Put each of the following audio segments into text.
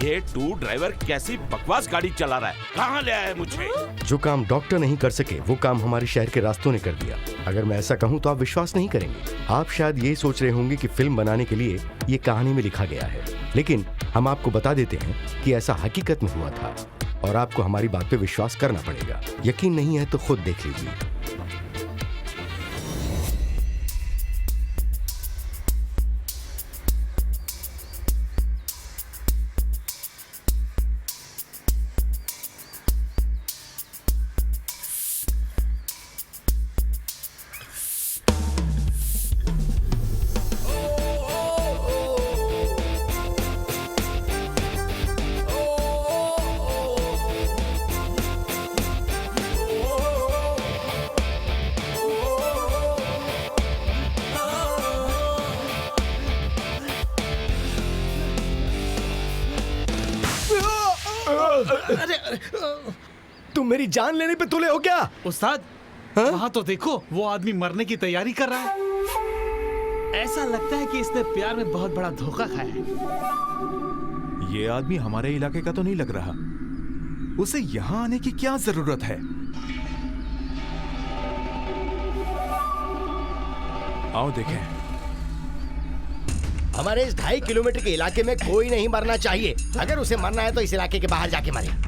ये to driver कैसी बकवास गाड़ी चला रहा है, कहाँ ले आया है मुझे? जो काम डॉक्टर नहीं कर सके वो काम हमारे शहर के रास्तों ने कर दिया। अगर मैं ऐसा कहूँ तो आप विश्वास नहीं करेंगे। आप शायद ये सोच रहे होंगे कि फिल्म बनाने के लिए ये कहानी में लिखा गया है, लेकिन हम आपको बता देते हैं कि ऐसा हकीकत में हुआ था और आपको हमारी बात पे विश्वास करना पड़ेगा। यकीन नहीं है तो खुद देख लीजिए। तुम मेरी जान लेने पे तुले हो क्या? उस्ताद, वहाँ तो देखो, वो आदमी मरने की तैयारी कर रहा है। ऐसा लगता है कि इसने प्यार में बहुत बड़ा धोखा खाया है। ये आदमी हमारे इलाके का तो नहीं लग रहा। उसे यहाँ आने की क्या जरूरत है? आओ देखें। हमारे इस 2.5 किलोमीटर के इलाके में कोई नहीं मरना चाहिए। अगर उसे मरना है तो इस इलाके के बाहर जाके मरे।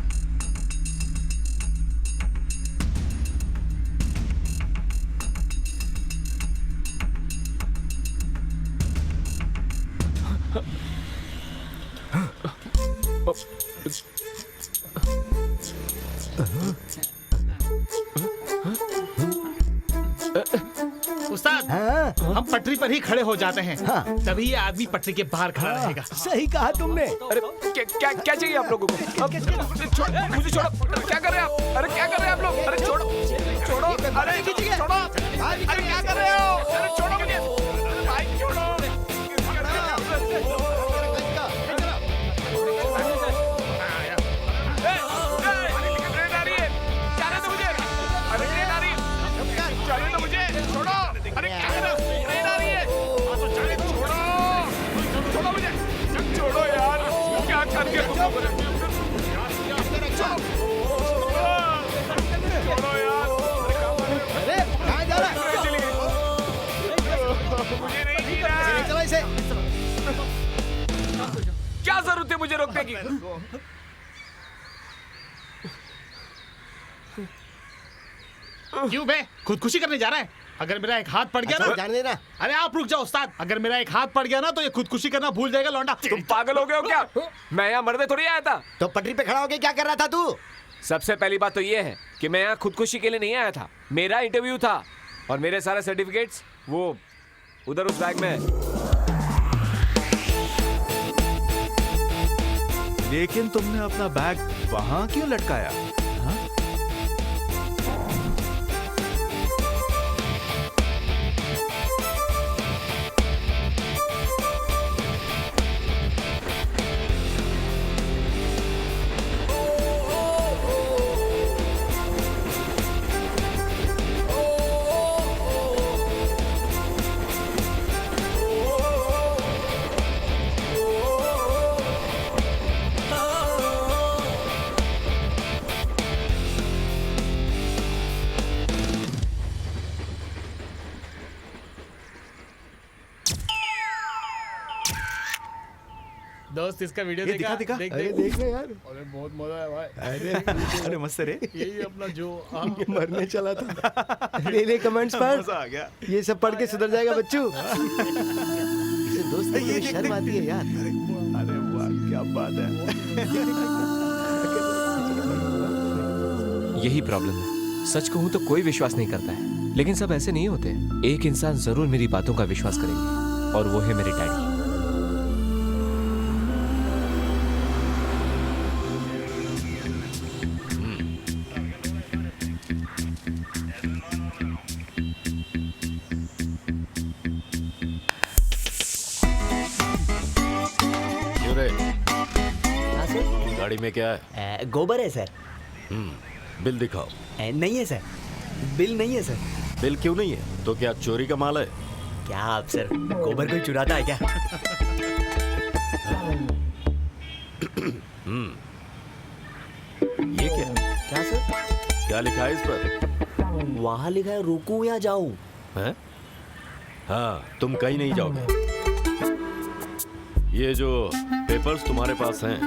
उस्ताद, हम पटरी पर ही खड़े हो जाते हैं। तभी ये आदमी पटरी के बाहर खड़ा रहेगा। सही कहा तुमने। अरे क्या चाहिए आप लोगों को? मुझे छोड़ो। क्या कर रहे हैं आप? अरे क्या कर रहे हैं आप लोग? अरे छोड़ो। अरे छोड़ो। अरे क्या कर रहे हो? अरे छोड़ो मुझे। भाई छोड़ो। ट्रेन आ रही है। जाने दो मुझे। अरे ट्रेन आ रही है। जाने दो मुझे। छोड़ो। अरे क्या कर रहे हो? ट्रेन आ रही है। तो जाने दो। छोड़ो मुझे। छोड़ो यार। क्या कर के छोड़ो यार। अरे कहाँ जा रहा है? मुझे नहीं जीना है। चला इसे। क्या जरूरत है मुझे रोकने की? क्यों बे? खुदकुशी करने जा रहा है? अगर मेरा एक हाथ पड़ गया ना, जाने देना। अरे आप रुक जाओ उस्ताद। अगर मेरा एक हाथ पड़ गया ना तो ये खुदकुशी करना भूल जाएगा लौंडा। तुम पागल हो गए हो क्या? मैं यहाँ मरने थोड़ी आया था। तो पटरी पे खड़ा होके क्या कर रहा था तू? सबसे पहली बात तो ये है कि मैं यहाँ खुदकुशी के लिए नहीं आया था। मेरा इंटरव्यू था और मेरे सारे सर्टिफिकेट्स वो उधर उस बैग में है। लेकिन तुमने अपना बैग वहां क्यों लटकाया? दोस्त, इसका वीडियो ये देखा? दिखा। देख अरे देख। देख ना यार। अरे बहुत मजा है भाई। अरे मस्त रे। यही अपना जो मरने चला था। ले कमेंट्स पर। मजा आ गया। ये सब पढ़ के सुधर जाएगा बच्चू। इसे दोस्त देखने में शर्म आती है यार। अरे वाह, क्या बात है। यही प्रॉब्लम है। सच कहूँ तो कोई विश्वास नहीं करता है, लेकिन सब ऐसे नहीं होते। एक इंसान जरूर मेरी बातों का विश्वास करेंगे और वो है मेरे डैडी। गाड़ी में क्या है? गोबर है सर। बिल दिखाओ। नहीं है सर, बिल नहीं है सर। बिल क्यों नहीं है? तो क्या चोरी का माल है? क्या आप सर गोबर कोई चुराता है क्या? ये क्या क्या सर? क्या लिखा है इस पर? वहाँ लिखा है रुकूं या जाऊं। हैं? हाँ, तुम कहीं नहीं जाओगे। ये जो पेपर्स तुम्हारे पास हैं,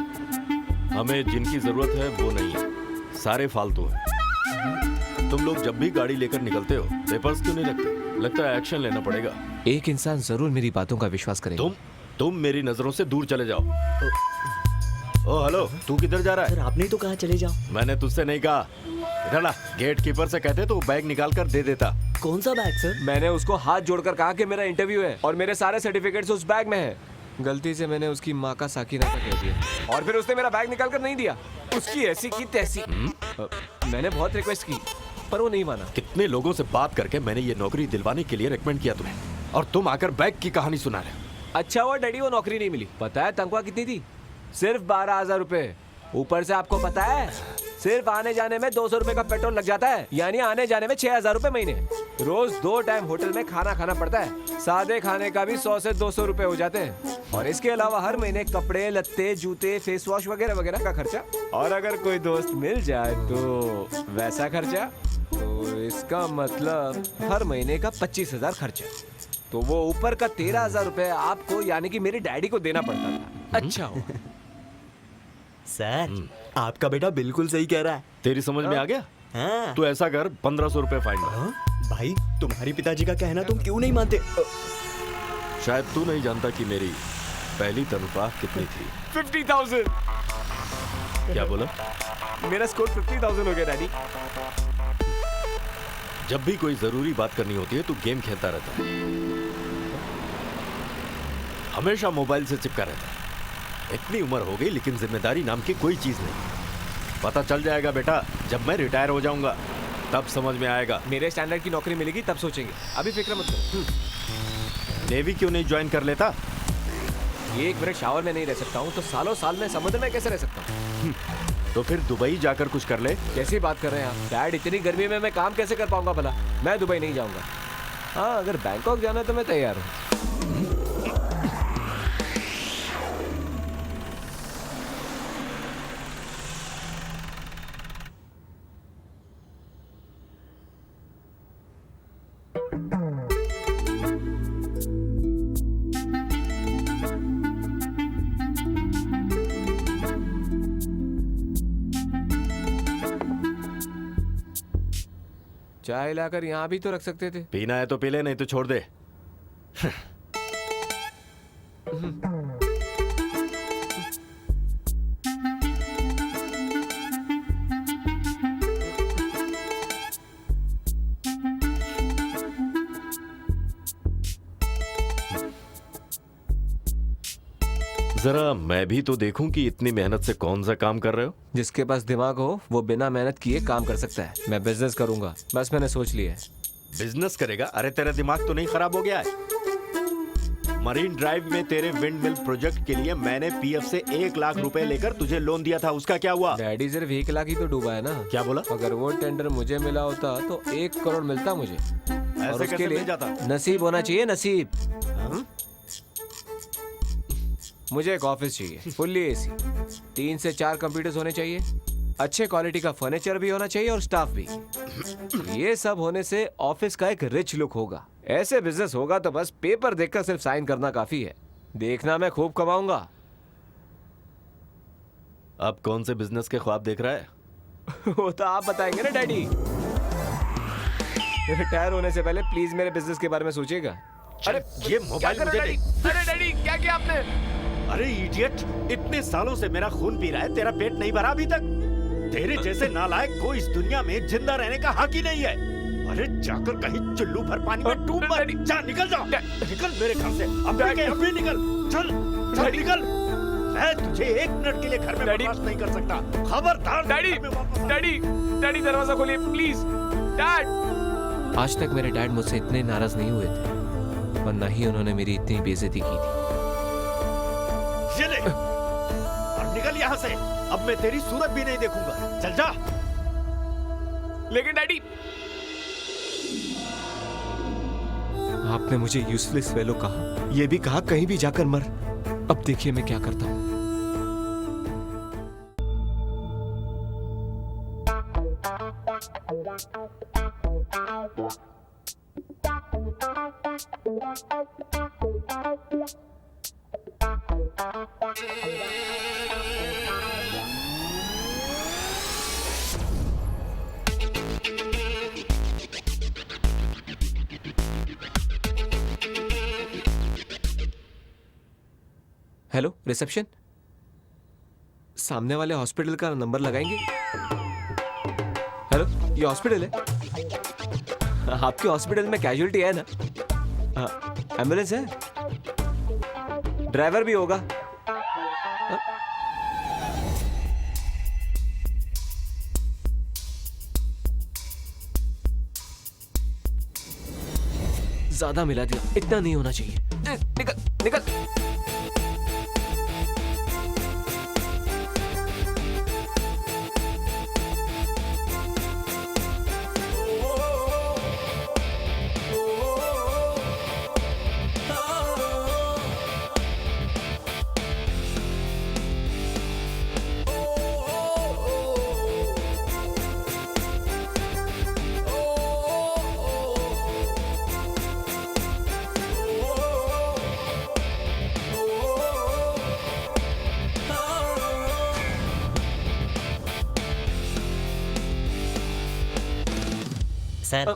हमें जिनकी जरूरत है वो नहीं है, सारे फालतू हैं। तुम लोग जब भी गाड़ी लेकर निकलते हो, पेपर्स क्यों नहीं रखते? लगता है एक्शन लेना पड़ेगा। एक इंसान जरूर मेरी बातों का विश्वास करेगा। तुम मेरी नजरों से दूर चले जाओ। ओ हेलो, तू किधर जा रहा है? सर आपने ही तो कहा चले जाओ। मैंने तुझसे नहीं कहा। इधर ला, गेट कीपर से कहते तो बैग निकाल कर दे देता। कौन सा बैग सर? मैंने उसको हाथ जोड़कर कहा कि मेरा इंटरव्यू है और मेरे सारे सर्टिफिकेट्स उस बैग में है। गलती से मैंने उसकी माँ का साकिना का कह दिया और फिर उसने मेरा बैग निकाल कर नहीं दिया। उसकी ऐसी की तैसी। मैंने बहुत रिक्वेस्ट की पर वो नहीं माना। कितने लोगों से बात करके मैंने ये नौकरी दिलवाने के लिए रेकमेंड किया तुम्हें, और तुम आकर बैग की कहानी सुना रहे हो। अच्छा हुआ डैडी वो नौकरी नहीं मिली। पता है तनख्वाह कितनी थी? सिर्फ 12,000 रुपए। ऊपर से आपको पता है सिर्फ आने जाने में 200 रुपए का पेट्रोल लग जाता है, यानी आने जाने में 6,000 रुपए महीने। रोज 2 टाइम होटल में खाना खाना पड़ता है। सादे खाने का भी 100 से 200 रुपए हो जाते हैं, और इसके अलावा हर महीने कपड़े लत्ते जूते फेस वॉश वगैरह वगैरह का खर्चा। और अगर कोई दोस्त मिल जाए तो वैसा खर्चा। तो इसका मतलब हर महीने का 25,000 खर्चा। तो वो ऊपर का 13,000 रुपए आपको यानी कि मेरे डैडी को देना पड़ता था। अच्छा हो सर आपका बेटा बिल्कुल सही कह रहा है। तेरी समझ में आ गया? हाँ। तो ऐसा कर, 1500 रुपए फाइन भर। हाँ? भाई तुम्हारी पिताजी का कहना तुम क्यों नहीं मानते? शायद तू नहीं जानता कि मेरी पहली तनख्वाह कितनी थी। 50,000। क्या बोला? मेरा स्कोर 50,000 हो गया डैडी। जब भी कोई जरूरी बात करनी होती है तो गेम खेलता रहता है, हमेशा मोबाइल से चिपका रहता है। इतनी उम्र हो गई लेकिन जिम्मेदारी नाम की कोई चीज नहीं। पता चल जाएगा बेटा, जब मैं रिटायर हो जाऊंगा तब समझ में आएगा। मेरे स्टैंडर्ड की नौकरी मिलेगी तब सोचेंगे, अभी फिक्र मत करो। नेवी क्यों नहीं ज्वाइन कर लेता? ये 1 मिनट शावर में नहीं रह सकता हूँ तो सालों साल में समुद्र में कैसे रह सकता हूँ? तो फिर दुबई जाकर कुछ कर ले। कैसी बात कर रहे हैं आप डैड? इतनी गर्मी में मैं काम कैसे कर पाऊंगा भला? मैं दुबई नहीं जाऊंगा। हाँ, अगर बैंकॉक जाना है तो मैं तैयार हूँ। चाय लाकर यहाँ भी तो रख सकते थे। पीना है तो पी ले, नहीं तो छोड़ दे। जरा मैं भी तो देखूं कि इतनी मेहनत से कौन सा काम कर रहे हो। जिसके पास दिमाग हो वो बिना मेहनत किए काम कर सकता है। मैं बिजनेस करूंगा, बस मैंने सोच लिया है। बिजनेस करेगा? अरे तेरा दिमाग तो नहीं खराब हो गया है? मरीन ड्राइव में तेरे विंड मिल प्रोजेक्ट के लिए मैंने पीएफ से 1 लाख रुपए लेकर तुझे लोन दिया था, उसका क्या हुआ? डैडी सिर्फ 1 लाख ही तो डूबा है ना। क्या बोला? अगर वो टेंडर मुझे मिला होता तो 1 करोड़ मिलता मुझे। और उसके लिए जाता? नसीब होना चाहिए, नसीब। मुझे एक ऑफिस चाहिए, फुल्ली एसी, 3 से 4 कंप्यूटर्स होने चाहिए, अच्छे क्वालिटी का फर्नीचर भी होना चाहिए और स्टाफ भी। ये सब होने से ऑफिस का एक रिच लुक होगा। ऐसे बिजनेस होगा तो बस पेपर देखकर सिर्फ साइन करना काफी है। देखना मैं खूब कमाऊंगा। अब कौन से बिजनेस के ख्वाब देख रहा है? वो तो आप बताएंगे ना डैडी। रिटायर होने से पहले प्लीज मेरे बिजनेस के बारे में सोचिएगा। अरे ये मोबाइल मुझे दे। अरे डैडी क्या किया आपने? अरे इडियट, इतने सालों से मेरा खून पी रहा है, तेरा पेट नहीं भरा अभी तक? तेरे जैसे नालायक को इस दुनिया में जिंदा रहने का हक ही नहीं है। अरे जाकर कहीं चुल्लू भर पानी में डूब मत। जा निकल जा, निकल मेरे घर से अभी निकल। चल चल निकल। मैं तुझे 1 मिनट के लिए घर में बर्दाश्त नहीं कर सकता। खबरदार। डैडी डैडी डैडी दरवाजा खोलिए प्लीज। डैड। आज तक मेरे डैड मुझसे इतने नाराज नहीं हुए थे और न ही उन्होंने मेरी इतनी बेइज्जती की थी। ये ले और निकल यहाँ से। अब मैं तेरी सूरत भी नहीं देखूंगा। चल जा। लेकिन डैडी, आपने मुझे यूजलेस फेलो कहा, यह भी कहा कहीं भी जाकर मर। अब देखिए मैं क्या करता हूँ। हेलो रिसेप्शन, सामने वाले हॉस्पिटल का नंबर लगाएंगे? हेलो, ये हॉस्पिटल है? आपके हॉस्पिटल में कैजुअलिटी है ना? एम्बुलेंस है? ड्राइवर भी होगा? ज्यादा मिला दिया, इतना नहीं होना चाहिए। निकल निकल। सर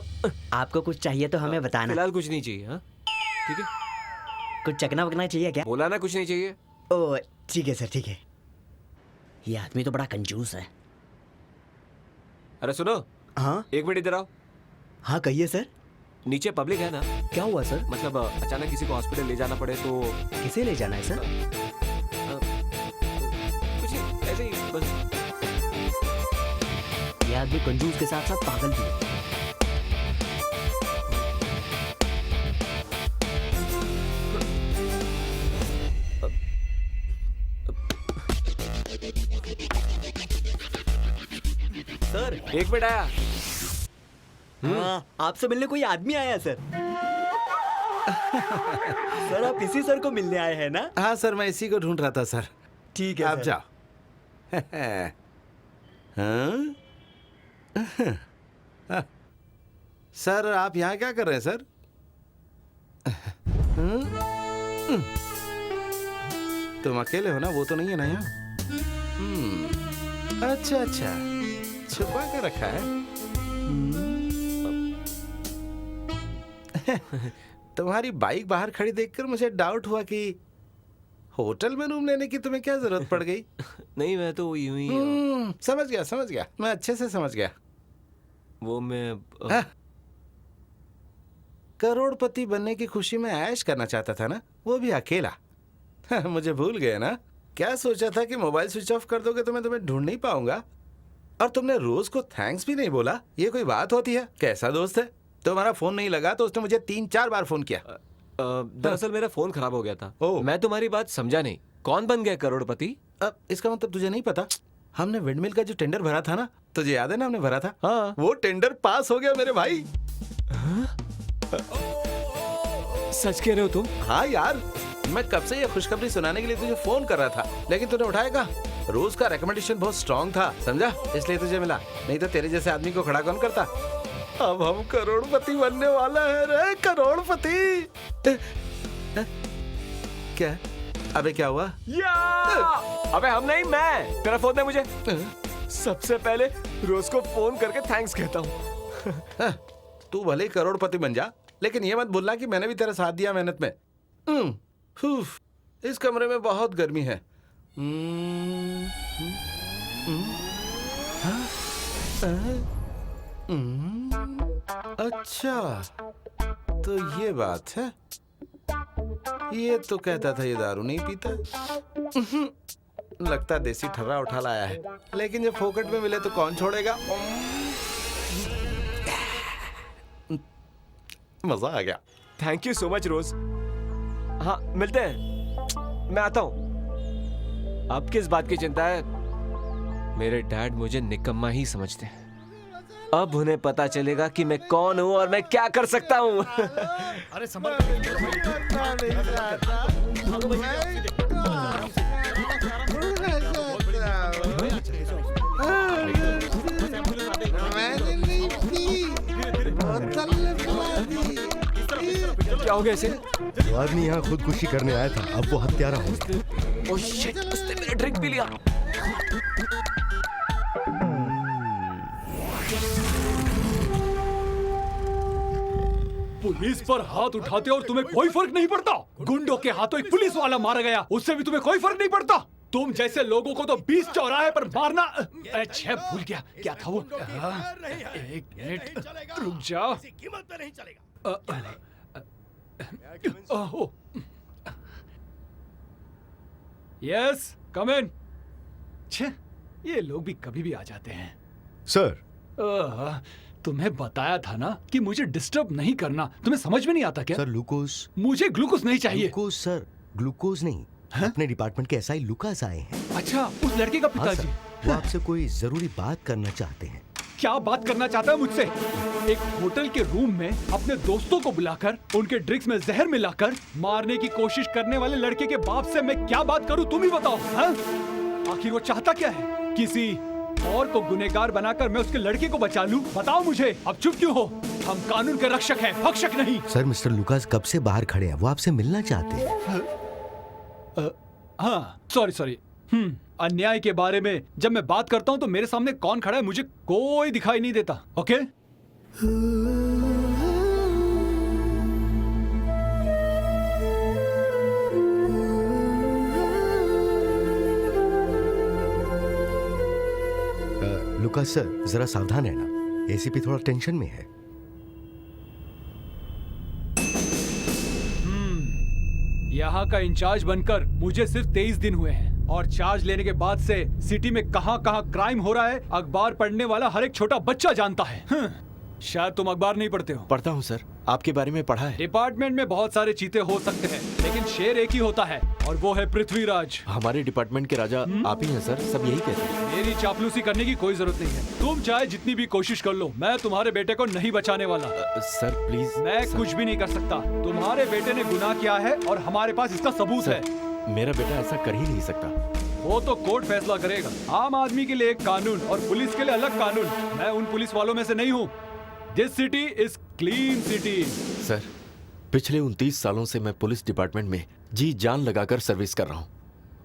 आपको कुछ चाहिए तो हमें बताना। फिलहाल कुछ नहीं चाहिए। हाँ ठीक है। कुछ चकना वकना चाहिए क्या? बोला ना कुछ नहीं चाहिए। ओ ठीक है सर, ठीक है। ये आदमी तो बड़ा कंजूस है। अरे सुनो। हाँ 1 मिनट इधर आओ। हाँ कहिए सर। नीचे पब्लिक है ना? क्या हुआ सर? मतलब अचानक किसी को हॉस्पिटल ले जाना पड़े तो? किसे ले जाना है सर? कुछ नहीं, ऐसे ही बस। ये आदमी कंजूस के साथ साथ पागल भी है। सर 1 मिनट आया। हाँ, आपसे मिलने कोई आदमी आया सर। सर आप इसी सर को मिलने आए हैं ना? हाँ सर, मैं इसी को ढूंढ रहा था सर। ठीक है आप सर। जाओ। हाँ? सर आप यहाँ क्या कर रहे हैं सर? तुम अकेले हो ना? वो तो नहीं है ना यहाँ? अच्छा अच्छा, छुपा के रखा है। तुम्हारी बाइक बाहर खड़ी देखकर मुझे डाउट हुआ कि होटल में रूम लेने की तुम्हें क्या जरूरत पड़ गई। नहीं मैं तो यूं ही समझ गया, मैं अच्छे से समझ गया। वो मैं हाँ? करोड़पति बनने की खुशी में ऐश करना चाहता था ना, वो भी अकेला। हाँ, मुझे भूल गए ना? क्या सोचा था कि मोबाइल स्विच ऑफ कर दोगे तो मैं तुम्हें ढूंढ नहीं पाऊंगा? और तुमने रोज को थैंक्स भी नहीं बोला। ये कोई बात होती है? कैसा दोस्त है? तुम्हारा फोन नहीं लगा तो उसने मुझे 3-4 बार फोन किया। दरअसल मेरा फोन खराब हो गया था। ओह। मैं तुम्हारी बात समझा नहीं। कौन बन गया करोड़पति? अब इसका मतलब तुझे नहीं पता? हमने विंडमिल का जो टेंडर भरा था ना, तुझे याद है ना? हमने भरा था। हाँ। वो टेंडर पास हो गया मेरे भाई। सच कह रहे हो तुम? हाँ यार, मैं कब से ये खुशखबरी सुनाने के लिए तुझे फोन कर रहा था, लेकिन तूने उठाएगा। रोज का रिकमेंडेशन बहुत स्ट्रांग था, समझा? इसलिए तुझे मिला, नहीं तो तेरे जैसे आदमी को खड़ा कौन करता? अब हम करोड़पति बनने वाला है रे, करोड़पति। क्या? अबे क्या हुआ? अबे हम नहीं, मैं। तेरा फोन दे मुझे। सबसे पहले रोज को फोन करके थैंक्स कहता हूँ। तू भले ही करोड़पति बन जा, लेकिन ये मत भूलना कि मैंने भी तेरा साथ दिया मेहनत में। इस कमरे में बहुत गर्मी है। अच्छा, तो ये बात है। ये तो कहता था ये दारू नहीं पीता। लगता देसी ठर्रा उठा लाया है, लेकिन जब फोकट में मिले तो कौन छोड़ेगा। मजा आ गया। थैंक यू सो मच रोज। हाँ मिलते हैं, मैं आता हूँ। अब किस बात की चिंता है? मेरे डैड मुझे निकम्मा ही समझते हैं। अब उन्हें पता चलेगा कि मैं कौन हूँ और मैं क्या कर सकता हूँ। अरे संभल। क्या हो गया इसे? वो आदमी यहाँ खुदकुशी करने आया था, अब वो हत्यारा हो गया। ओह शिट, उसने मेरा ड्रिंक पी लिया। पुलिस पर हाथ उठाते और तुम्हें कोई फर्क नहीं पड़ता। गुंडों के हाथों एक पुलिस वाला मारा गया, उससे भी तुम्हें कोई फर्क नहीं पड़ता। तुम जैसे लोगों को तो 20 चौराहे पर मारना। अच्छा भूल गया क्या था वो। एक मिनट रुक जाओ। कीमत पे नहीं चलेगा। यस कम इन। छे, ये लोग भी कभी भी आ जाते हैं। सर, तुम्हें बताया था ना कि मुझे डिस्टर्ब नहीं करना। तुम्हें समझ में नहीं आता क्या? Sir glucose. मुझे ग्लूकोज नहीं चाहिए। ग्लूकोज सर, ग्लूकोज नहीं। अपने डिपार्टमेंट के एसआई लुकास आए हैं। अच्छा, उस लड़के का हाँ पिताजी। सर, वो आपसे कोई जरूरी बात करना चाहते हैं। क्या बात करना चाहता है मुझसे? एक होटल के रूम में अपने दोस्तों को बुलाकर उनके ड्रिंक्स में जहर मिलाकर मारने की कोशिश करने वाले लड़के के बाप से मैं क्या बात करूं, तुम ही बताओ। हाँ? आखिर वो चाहता क्या है? किसी और को गुनहगार बनाकर मैं उसके लड़के को बचा लूं? बताओ मुझे। अब चुप क्यों हो? हम कानून के रक्षक हैं, भक्षक नहीं। सर, मिस्टर लुकास कब से बाहर खड़े हैं, वो आपसे मिलना चाहते हैं। हाँ, सॉरी। अन्याय के बारे में जब मैं बात करता हूँ तो मेरे सामने कौन खड़ा है मुझे कोई दिखाई नहीं देता। ओके? लुकास सर, जरा सावधान रहना। एसीपी थोड़ा टेंशन में है। यहाँ का इंचार्ज बनकर मुझे सिर्फ 23 दिन हुए हैं और चार्ज लेने के बाद से सिटी में कहाँ क्राइम हो रहा है अखबार पढ़ने वाला हर एक छोटा बच्चा जानता है। शायद तुम अखबार नहीं पढ़ते हो। पढ़ता हूँ सर, आपके बारे में पढ़ा है। डिपार्टमेंट में बहुत सारे चीते हो सकते हैं लेकिन शेर एक ही होता है और वो है पृथ्वीराज। हमारे डिपार्टमेंट के राजा आप ही हैं सर, सब यही कहते हैं। मेरी चापलूसी करने की कोई जरूरत नहीं है। तुम चाहे जितनी भी कोशिश कर लो, मैं तुम्हारे बेटे को नहीं बचाने वाला। Sir please. मैं कुछ भी नहीं कर सकता। तुम्हारे बेटे ने गुनाह किया है और हमारे पास इसका सबूत है। मेरा बेटा ऐसा कर ही नहीं सकता। वो तो कोर्ट फैसला करेगा। आम आदमी के लिए एक कानून और पुलिस के लिए अलग कानून। मैं उन पुलिस वालों में से नहीं हूँ। This city is clean city. Sir, पिछले 29 सालों से मैं पुलिस डिपार्टमेंट में जी जान लगाकर सर्विस कर रहा हूँ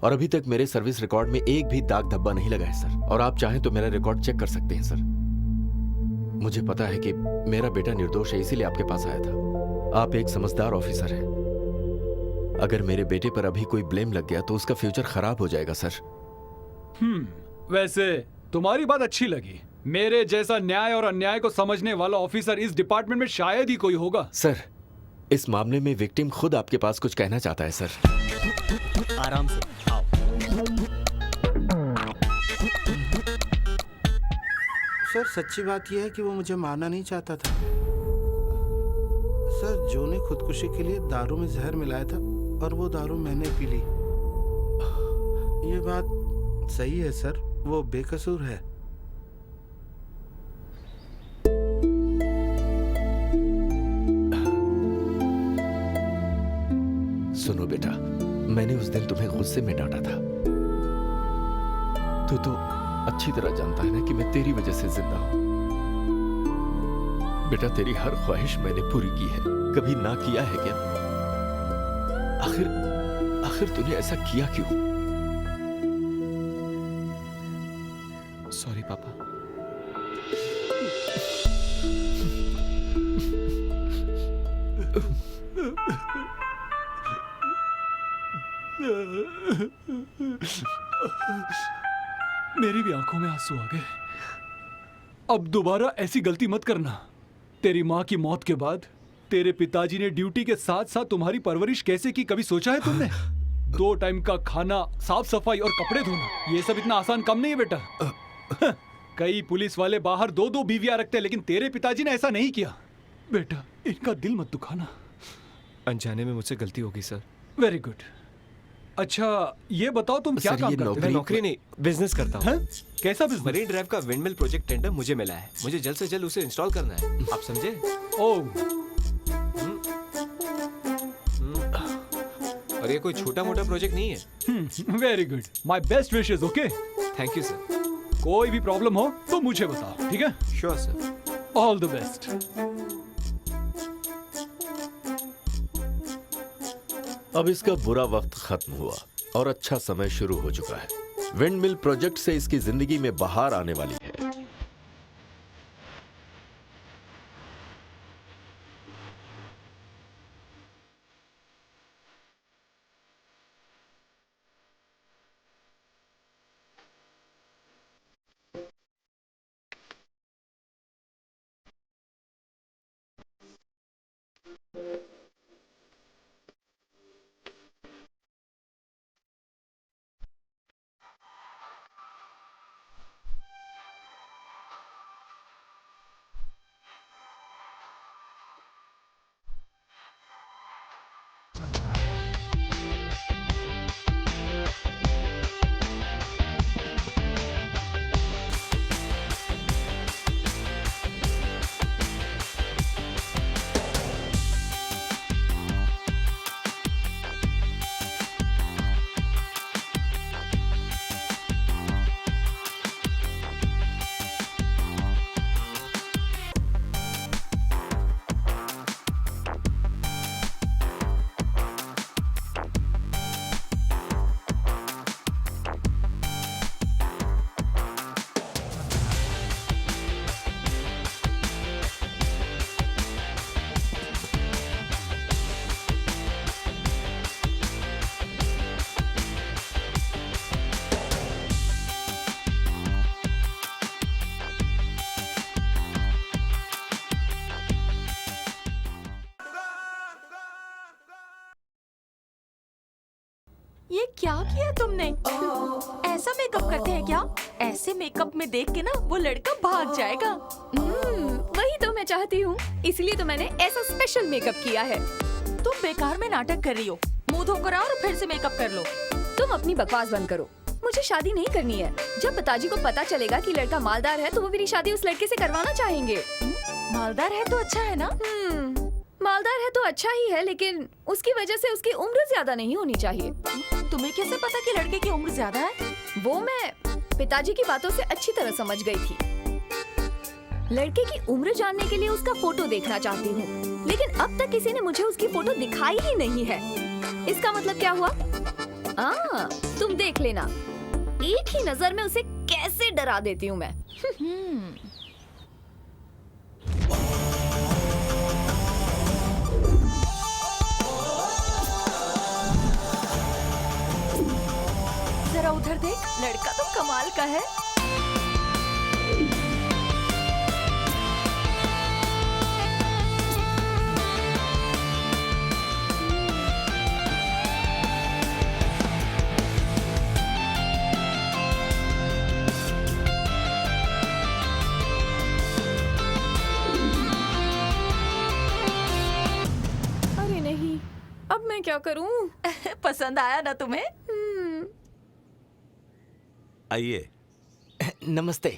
और अभी तक मेरे सर्विस रिकॉर्ड में एक भी दाग धब्बा नहीं लगा है सर। और आप चाहें तो मेरा रिकॉर्ड चेक कर सकते हैं सर। मुझे पता है कि मेरा बेटा निर्दोष है, इसीलिए आपके पास आया था। आप एक समझदार ऑफिसर हैं। अगर मेरे बेटे पर अभी कोई ब्लेम लग गया तो उसका फ्यूचर खराब हो जाएगा सर। वैसे तुम्हारी बात अच्छी लगी। मेरे जैसा न्याय और अन्याय को समझने वाला ऑफिसर इस डिपार्टमेंट में शायद ही कोई होगा। सर, इस मामले में विक्टिम खुद आपके पास कुछ कहना चाहता है सर। आराम से आओ। सर, सच्ची बात यह है कि वो मुझे मारना नहीं चाहता था। सर, जो ने खुदकुशी के लिए दारू में जहर मिलाया था और वो दारू मैंने पी ली। ये बात सही है सर, वो बेकसूर है। सुनो बेटा, मैंने उस दिन तुम्हें गुस्से में डांटा था। तू तो अच्छी तरह जानता है ना कि मैं तेरी वजह से जिंदा हूं। बेटा, तेरी हर ख्वाहिश मैंने पूरी की है, कभी ना किया है क्या? आखिर तूने ऐसा किया क्यों? सॉरी पापा। मेरी भी आंखों में आंसू आ गए। अब दोबारा ऐसी गलती मत करना। तेरी माँ की मौत के बाद तेरे पिताजी ने ड्यूटी के साथ साथ तुम्हारी परवरिश कैसे की, कभी सोचा है तुमने? 2 टाइम का खाना, साफ सफाई और कपड़े धोना, ये सब इतना आसान काम नहीं है बेटा। कई पुलिस वाले बाहर 2-2 बीवियां रखते हैं लेकिन तेरे पिताजी ने ऐसा नहीं किया। बेटा, इनका दिल मत दुखाना। अनजाने में मुझसे गलती होगी सर। Very good. अच्छा, ये बताओ तुम क्या काम करते हो? मैं नौकरी नहीं, बिजनेस करता हूँ। कैसा बिजनेस? मरीन ड्राइव का विंडमिल प्रोजेक्ट टेंडर मुझे मिला है। मुझे जल्द से जल्द उसे इंस्टॉल करना है। आप समझे? ओह, और ये कोई छोटा मोटा प्रोजेक्ट नहीं है। Very good. My best wishes. Okay, thank you sir. कोई भी प्रॉब्लम हो तो मुझे बताओ, ठीक है? Sure sir. All the best. अब इसका बुरा वक्त खत्म हुआ और अच्छा समय शुरू हो चुका है। विंड मिल प्रोजेक्ट से इसकी जिंदगी में बहार आने वाली है। ये क्या किया तुमने? ऐसा मेकअप करते हैं क्या? ऐसे मेकअप में देख के ना वो लड़का भाग जाएगा। वही तो मैं चाहती हूँ, इसलिए तो मैंने ऐसा स्पेशल मेकअप किया है। तुम बेकार में नाटक कर रही हो। मुंह धोकर आओ और फिर से मेकअप कर लो। तुम अपनी बकवास बंद करो। मुझे शादी नहीं करनी है। जब पिताजी को पता चलेगा कि लड़का मालदार है तो वो मेरी शादी उस लड़के से करवाना चाहेंगे। मालदार है तो अच्छा है ना? मालदार है तो अच्छा ही है, लेकिन उसकी वजह से उसकी उम्र ज्यादा नहीं होनी चाहिए। तुम्हें कैसे पता कि लड़के की उम्र ज्यादा है? वो मैं पिताजी की बातों से अच्छी तरह समझ गई थी। लड़के की उम्र जानने के लिए उसका फोटो देखना चाहती हूँ, लेकिन अब तक किसी ने मुझे उसकी फोटो दिखाई ही नहीं है। इसका मतलब क्या हुआ? तुम देख लेना, एक ही नजर में उसे कैसे डरा देती हूँ मैं। जरा उधर देख, लड़का तो कमाल का है। अरे नहीं, अब मैं क्या करूं? पसंद आया ना तुम्हें? आइए। नमस्ते।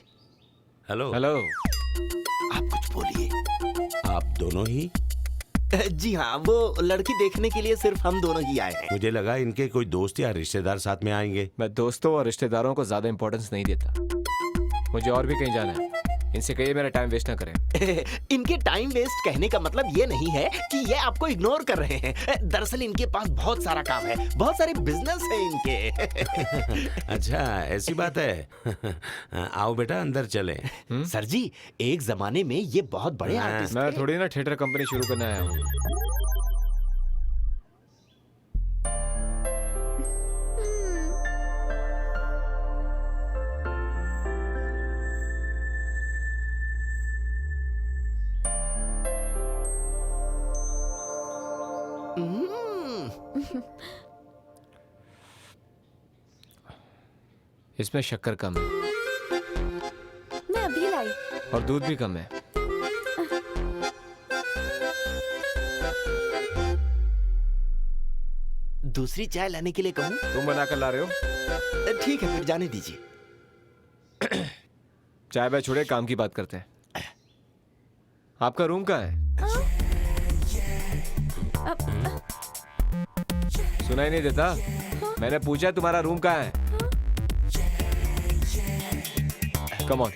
हेलो। हेलो। आप कुछ बोलिए। आप दोनों ही? जी हाँ, वो लड़की देखने के लिए सिर्फ हम दोनों ही आए हैं। मुझे लगा इनके कोई दोस्त या रिश्तेदार साथ में आएंगे। मैं दोस्तों और रिश्तेदारों को ज्यादा इंपॉर्टेंस नहीं देता। मुझे और भी कहीं जाना है। इनसे कहिए मेरा टाइम वेस्ट ना करें। इनके टाइम वेस्ट कहने का मतलब ये नहीं है कि ये आपको इग्नोर कर रहे हैं। दरअसल इनके पास बहुत सारा काम है, बहुत सारे बिजनेस है इनके। अच्छा, ऐसी बात है। आओ बेटा, अंदर चले। सर जी, एक जमाने में ये बहुत बड़े आर्टिस्ट मैं थोड़ी ना थिएटर कंपनी शुरू करने आया हूँ। इसमें शक्कर कम है। मैं अभी लाई। और दूध भी कम है। दूसरी चाय लाने के लिए कहूँ? तुम बना कर ला रहे हो? ठीक है, फिर जाने दीजिए। चाय बाय छोड़े, काम की बात करते हैं। आपका रूम कहाँ है? सुनाई नहीं देता? मैंने पूछा तुम्हारा रूम कहाँ है? Come on.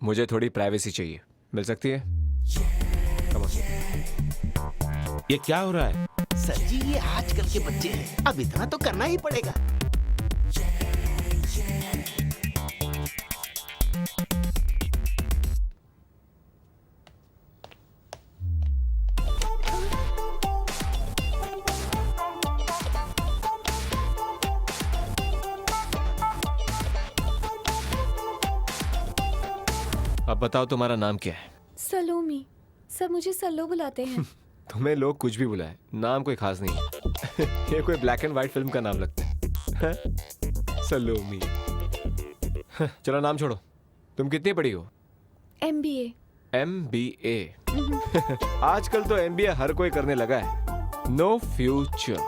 मुझे थोड़ी प्राइवेसी चाहिए, मिल सकती है? Come on. ये क्या हो रहा है? सर जी ये आजकल के बच्चे हैं, अब इतना तो करना ही पड़ेगा। अब बताओ तुम्हारा नाम क्या है? सलोमी। सब मुझे सल्लो बुलाते हैं। तुम्हें लोग कुछ भी बुलाए, नाम कोई खास नहीं है। ये कोई ब्लैक एंड व्हाइट फिल्म का नाम लगता है। सलोमी। चलो नाम छोड़ो, तुम कितनी पढ़ी हो? MBA। MBA। आजकल तो MBA हर कोई करने लगा है। No future.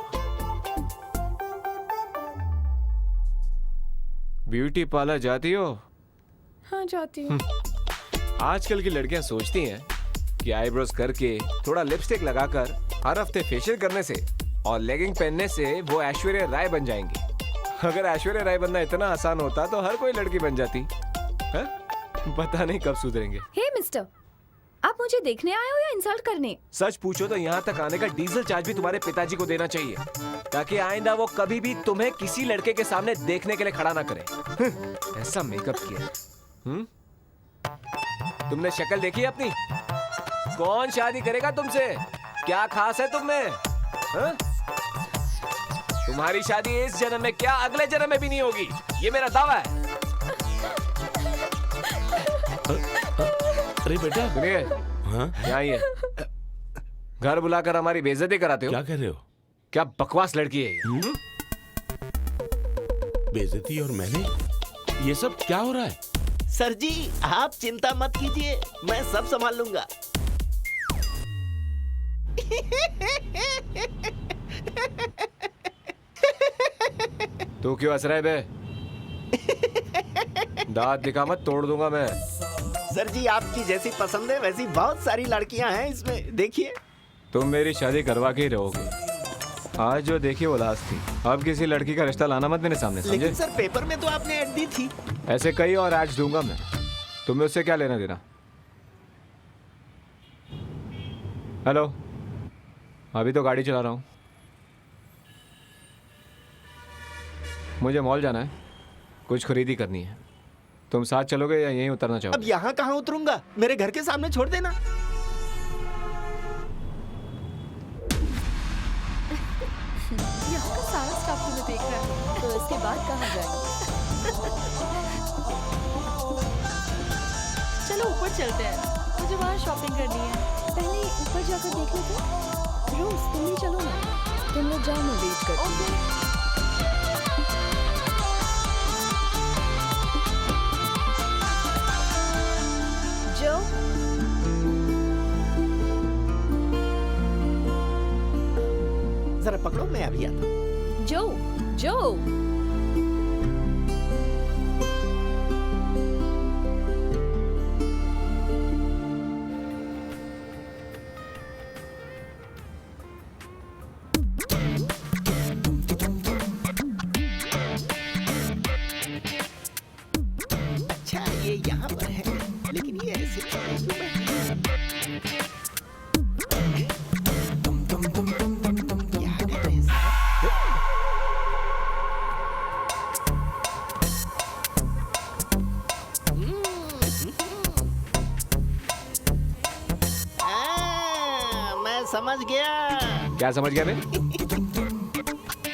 ब्यूटी पार्लर जाती हो? हाँ जाती हूँ। आजकल की लड़कियां सोचती हैं कि आईब्रोज करके थोड़ा लिपस्टिक लगाकर हर हफ्ते फेशियल करने से और लेगिंग पहनने से वो ऐश्वर्या राय बन जाएंगी। अगर ऐश्वर्या राय बनना इतना आसान होता तो हर कोई लड़की बन जाती। है? पता नहीं कब सुधरेंगे। हे मिस्टर, आप मुझे देखने आए हो या इंसल्ट करने? सच पूछो तो यहाँ तक आने का डीजल चार्ज भी तुम्हारे पिताजी को देना चाहिए, ताकि आइंदा वो कभी भी तुम्हें किसी लड़के के सामने देखने के लिए खड़ा ना करे। ऐसा मेकअप किया। तुमने शक्ल देखी है अपनी? कौन शादी करेगा तुमसे? क्या खास है तुम में? तुम्हारी शादी इस जन्म में क्या अगले जन्म में भी नहीं होगी, ये मेरा दावा है। अरे बेटा सुनिए, यहाँ ही है। घर बुलाकर हमारी बेइज्जती कराते हो। क्या कर रहे हो? क्या बकवास लड़की है ये? बेइज्जती और मैंने? ये सब क्या हो रहा है? सर जी आप चिंता मत कीजिए, मैं सब संभाल लूंगा। तू क्यों हंस रहा है बे? दांत दिखा मत, तोड़ दूंगा मैं। सर जी आपकी जैसी पसंद है वैसी बहुत सारी लड़कियां हैं इसमें, देखिए। तुम मेरी शादी करवा के ही रहोगे। आज जो देखी वो लास्ट थी, अब किसी लड़की का रिश्ता लाना मत मेरे सामने, समझे? लेकिन सर पेपर में तो आपने ऐड दी थी। ऐसे कई और आज दूंगा मैं, तुम्हें उससे क्या लेना देना? हेलो, अभी तो गाड़ी चला रहा हूँ, मुझे मॉल जाना है, कुछ खरीदी करनी है। तुम साथ चलोगे या यहीं उतरना चाहोगे? अब यहाँ कहाँ उतरूंगा, मेरे घर के सामने छोड़ देना। यहाँ का सारा स्टाफ तुम्हें देख रहा है, तो इसके बाद कहाँ जाएंगे? चलो ऊपर चलते हैं, मुझे वहाँ शॉपिंग करनी है। पहले ऊपर जाकर देख लेते। रोज तुम भी चलो ना, तुम लोग जाओ, मैं वेट करती हूँ। जो जरा पकड़ो, मैं अभी आता हूँ। जो जो अच्छा ये यहाँ पर है, लेकिन ये ऐसे क्यों बैठी है? क्या कर रहे हैं सर? मैं समझ गया। क्या समझ गया बे?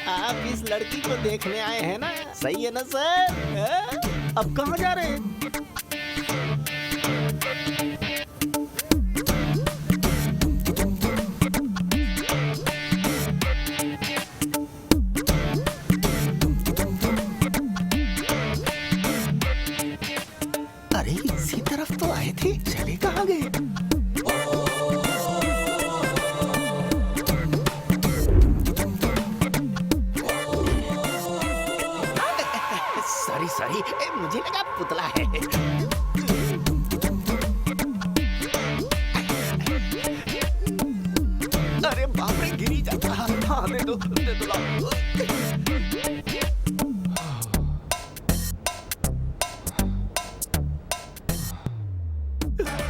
आप इस लड़की को देखने आए हैं ना, सही है ना सर? अब कहाँ जा रहे हैं? अरे इसी तरफ तो आए थे, चले कहाँ गए? सॉरी मुझे लगा पुतला है। अरे बाप रे, गिरी जाता। हाँ दे दो लाओ।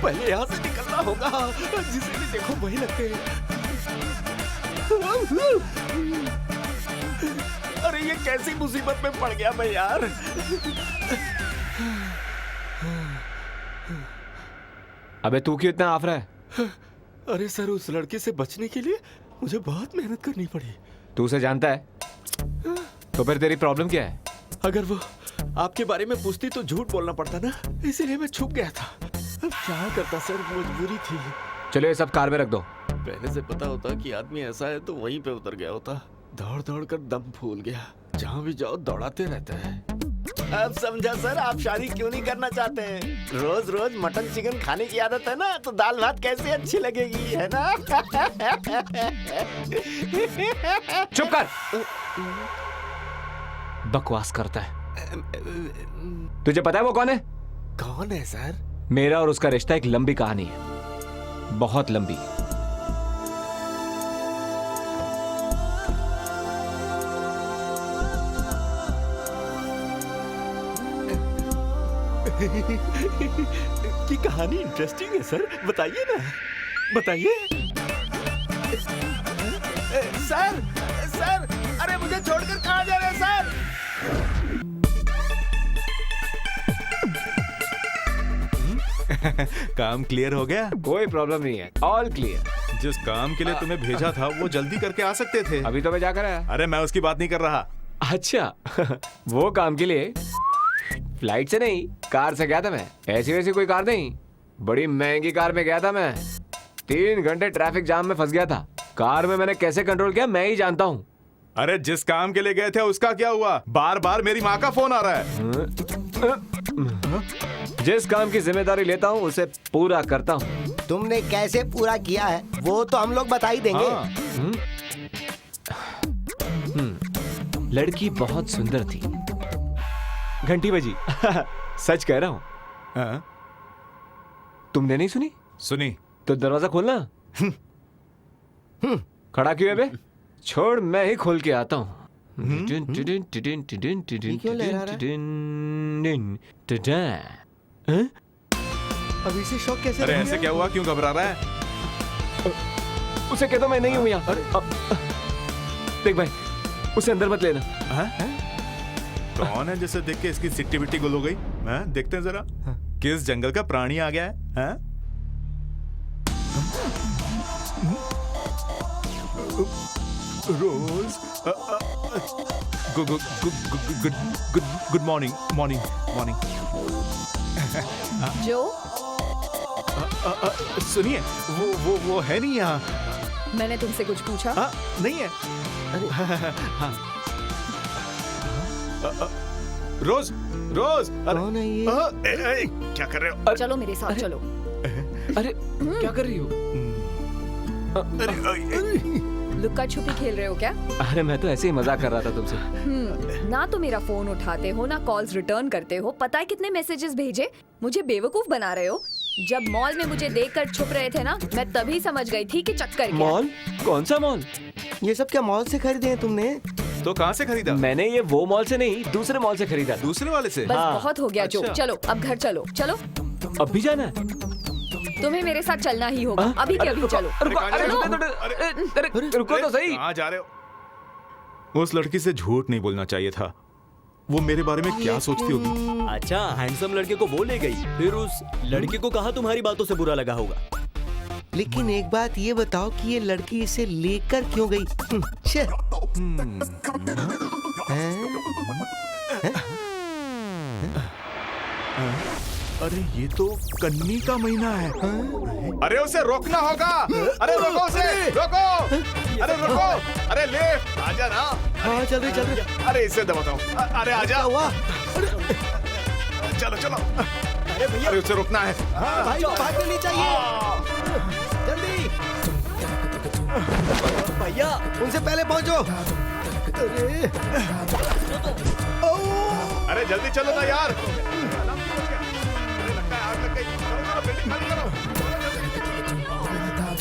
पहले यहाँ से निकलना होगा, जिसे भी देखो वही लगते हैं। अरे ये कैसी मुसीबत में पड़ गया मैं यार। अबे तू क्यों इतना आफरा है? अरे सर, उस लड़के से बचने के लिए मुझे बहुत मेहनत करनी पड़ी। तू उसे जानता है? तो फिर तेरी प्रॉब्लम क्या है? अगर वो आपके बारे में पूछती तो झूठ बोलना पड़ता ना, इसीलिए मैं छुप गया था। अब क्या करता सर, मजबूरी थी। चलो ये सब कार में रख दो। पहले से पता होता कि आदमी ऐसा है तो वहीं पे उतर गया होता। दौड़ दौड़ कर दम फूल गया। जहाँ भी जाओ दौड़ाते रहते हैं। अब समझा सर, आप शादी क्यों नहीं करना चाहते हैं। रोज रोज मटन चिकन खाने की आदत है ना, तो दाल भात कैसे अच्छी लगेगी, है ना। चुप कर। बकवास करता है। तुझे पता है वो कौन है? कौन है सर? मेरा और उसका रिश्ता एक लंबी कहानी है, बहुत लंबी। की कहानी इंटरेस्टिंग है सर, बताइए ना, बताइए। सर सर, अरे मुझे छोड़कर कहाँ जा रहे हैं सर? काम क्लियर हो गया? कोई प्रॉब्लम नहीं है, ऑल क्लियर। जिस काम के लिए तुम्हें भेजा था वो जल्दी करके आ सकते थे। अभी तो मैं जाकर आया। अरे मैं उसकी बात नहीं कर रहा। अच्छा वो काम के लिए फ्लाइट से नहीं, कार से गया था मैं। ऐसी वैसी कोई कार नहीं, बड़ी महंगी कार में गया था मैं। 3 घंटे ट्रैफिक जाम में फंस गया था। कार में मैंने कैसे कंट्रोल किया मैं ही जानता हूँ। अरे जिस काम के लिए गए थे उसका क्या हुआ? बार बार मेरी माँ का फोन आ रहा है। जिस काम की जिम्मेदारी लेता हूँ उसे पूरा करता हूँ। तुमने कैसे पूरा किया है वो तो हम लोग बता ही देंगे। लड़की बहुत सुंदर थी। घंटी बजी। सच कह रहा हूँ। तुमने नहीं सुनी? सुनी। तो दरवाजा खोलना। खड़ा क्यों है बे? छोड़ मैं ही खोल के आता हूँ। अभी से शौक कैसे? अरे ऐसे क्या हुआ, क्यों घबरा रहा है? उसे कह दो मैं नहीं हूँ यहाँ। देख भाई, उसे अंदर मत लेना। कौन है जिसे देख के इसकी सिट्टी बिट्टी गुल हो गई? देखते हैं जरा किस जंगल का प्राणी आ गया है। रोज गुड मॉर्निंग मॉर्निंग मॉर्निंग। जो सुनिए, वो है नहीं यहाँ। मैंने तुमसे कुछ पूछा? नहीं है। रोज रोज, कौन है ये? क्या कर रहे हो? चलो मेरे साथ चलो। अरे क्या कर रही हो? लुक्का छुपी खेल रहे हो क्या? अरे मैं तो ऐसे ही मजाक कर रहा था तुमसे। ना तो मेरा फोन उठाते हो ना कॉल्स रिटर्न करते हो। पता है कितने मैसेजेस भेजे? मुझे बेवकूफ बना रहे हो। जब मॉल में मुझे देखकर छुप रहे थे ना, मैं तभी समझ गई थी कि चक्कर क्या। मॉल? कौन सा मॉल? ये सब क्या मॉल से खरीदे हैं तुमने? तो कहाँ से खरीदा? मैंने ये वो मॉल से नहीं, दूसरे मॉल से खरीदा। दूसरे वाले से? बस बहुत हो गया। जो चलो अब घर चलो। चलो अब भी जाना है? तुम्हें मेरे साथ चलना ही होगा। अभी के अभी चलो। रुको तो सही। कहाँ जा रहे हो? उस लड़की से झूठ नहीं बोलना चाहिए था। वो मेरे बारे में क्या सोचती होगी? अच्छा, हैंडसम लड़के को वो ले गई, फिर उस लड़के को कहा तुम्हारी बातों से बुरा लगा होगा। लेकिन एक बात ये बताओ कि ये लड़की इसे लेकर क्यों गई? अरे ये तो कन्नी का महीना है। अरे उसे रोकना होगा। अरे रोको उसे, रोको। अरे रोको। अरे ले आजा ना। हाँ चल रही। अरे इसे दबाता हूँ। अरे आजा। हुआ? चलो चलो। अरे भैया, अरे उसे रोकना है। भाई भागने नहीं चाहिए। जल्दी भैया, उनसे पहले पहुंचो। अरे जल्दी चलो ना यार।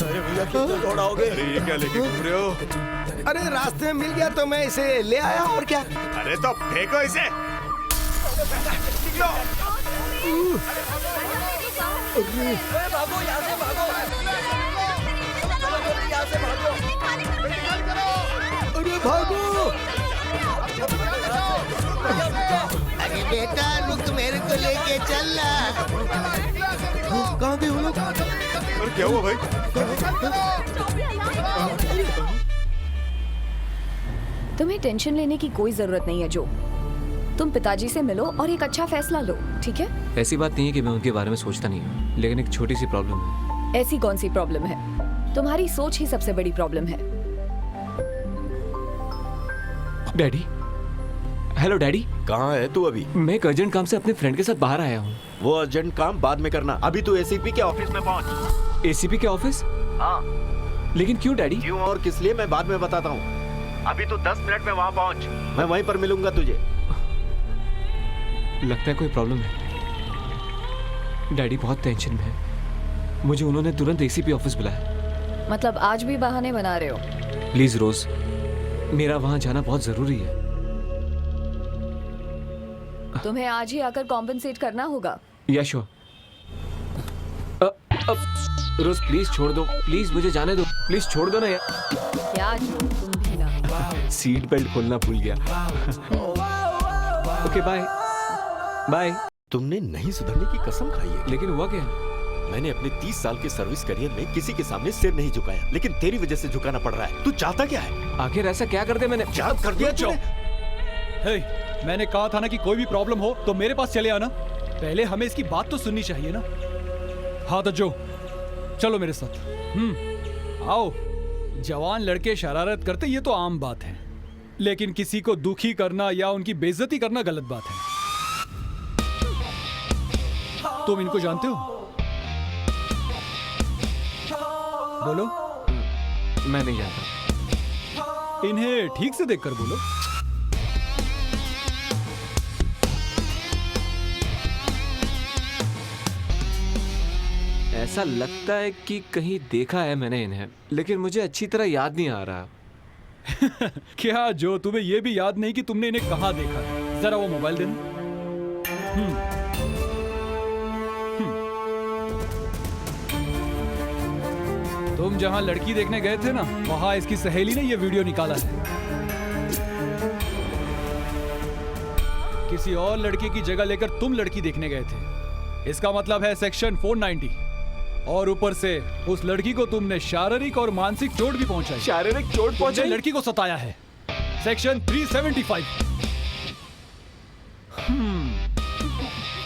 अरे भैया कितना दौड़ाओगे? अरे ये क्या लेके घूम रहे हो? अरे रास्ते में मिल गया तो मैं इसे ले आया, और क्या। अरे तो फेंको इसे। भागो यहाँ से, भागो। चलो यहाँ से भागो। भागो। अरे बेटा रुक, मेरे को लेके चल ना। कहाँ गए वो लोग? अरे क्या हुआ भाई? तुम्हें टेंशन लेने की कोई जरूरत नहीं है जो। तुम पिताजी से मिलो और एक अच्छा फैसला लो, ठीक है? ऐसी बात नहीं है कि मैं उनके बारे में सोचता नहीं हूँ, लेकिन एक छोटी सी प्रॉब्लम है। ऐसी कौन सी प्रॉब्लम है? तुम्हारी सोच ही सबसे बड़ी प्रॉब्लम है। Daddy, hello daddy. कहाँ है तू अभी? मैं एक अर्जेंट काम से अपने फ्रेंड के साथ बाहर आया हूँ। वो अर्जेंट काम बाद में करना, अभी तू एसीपी के ऑफिस में पहुँच। एसीपी के ऑफिस? हाँ। लेकिन क्यों डैडी? क्यों और किस लिए मैं बाद में बताता हूँ। अभी तू 10 मिनट में वहाँ पहुँच, मैं वहीं पर मिलूंगा तुझे। लगता है कोई प्रॉब्लम है। डैडी बहुत टेंशन में है। मुझे उन्होंने तुरंत एसीपी ऑफिस बुलाया। मतलब आज भी बहाने बना रहे हो? प्लीज रोज, मेरा वहां जाना बहुत जरूरी है। तुम्हें आज ही आकर कॉम्पेंसेट करना होगा। या श्योर। रोज प्लीज छोड़ दो, प्लीज मुझे जाने दो, प्लीज छोड़ दो ना यार। क्या जो तुम भी ना। सीट बेल्ट खोलना भूल गया। Okay bye bye. तुमने नहीं सुधरने की कसम खाई है। लेकिन हुआ क्या? मैंने अपने 30 साल के सर्विस करियर में किसी के सामने सिर नहीं झुकाया, लेकिन तेरी वजह से झुकाना पड़ रहा है। तू चाहता क्या है? आखिर ऐसा क्या कर दिया मैंने? क्या कर दिया तूने? हे, मैंने कहा था ना कि कोई भी प्रॉब्लम हो तो मेरे पास चले आना। पहले हमें इसकी बात तो सुननी चाहिए ना। हाँ तो जो, चलो मेरे साथ। आओ। जवान लड़के शरारत करते ये तो आम बात है, लेकिन किसी को दुखी करना या उनकी बेइज्जती करना गलत बात है। तुम इनको जानते हो? बोलो। मैं नहीं जानता। इन्हें ठीक से देखकर बोलो। ऐसा लगता है कि कहीं देखा है मैंने इन्हें, लेकिन मुझे अच्छी तरह याद नहीं आ रहा। क्या जो, तुम्हें यह भी याद नहीं कि तुमने इन्हें कहाँ देखा है? जरा वो मोबाइल देना। तुम जहां लड़की देखने गए थे ना, वहां इसकी सहेली ने यह वीडियो निकाला है। किसी और लड़के की जगह लेकर तुम लड़की देखने गए थे। इसका मतलब है सेक्शन 490। और ऊपर से उस लड़की को तुमने शारीरिक और मानसिक चोट भी पहुंचाई। शारीरिक चोट पहुंचाई? लड़की को सताया है। सेक्शन 375।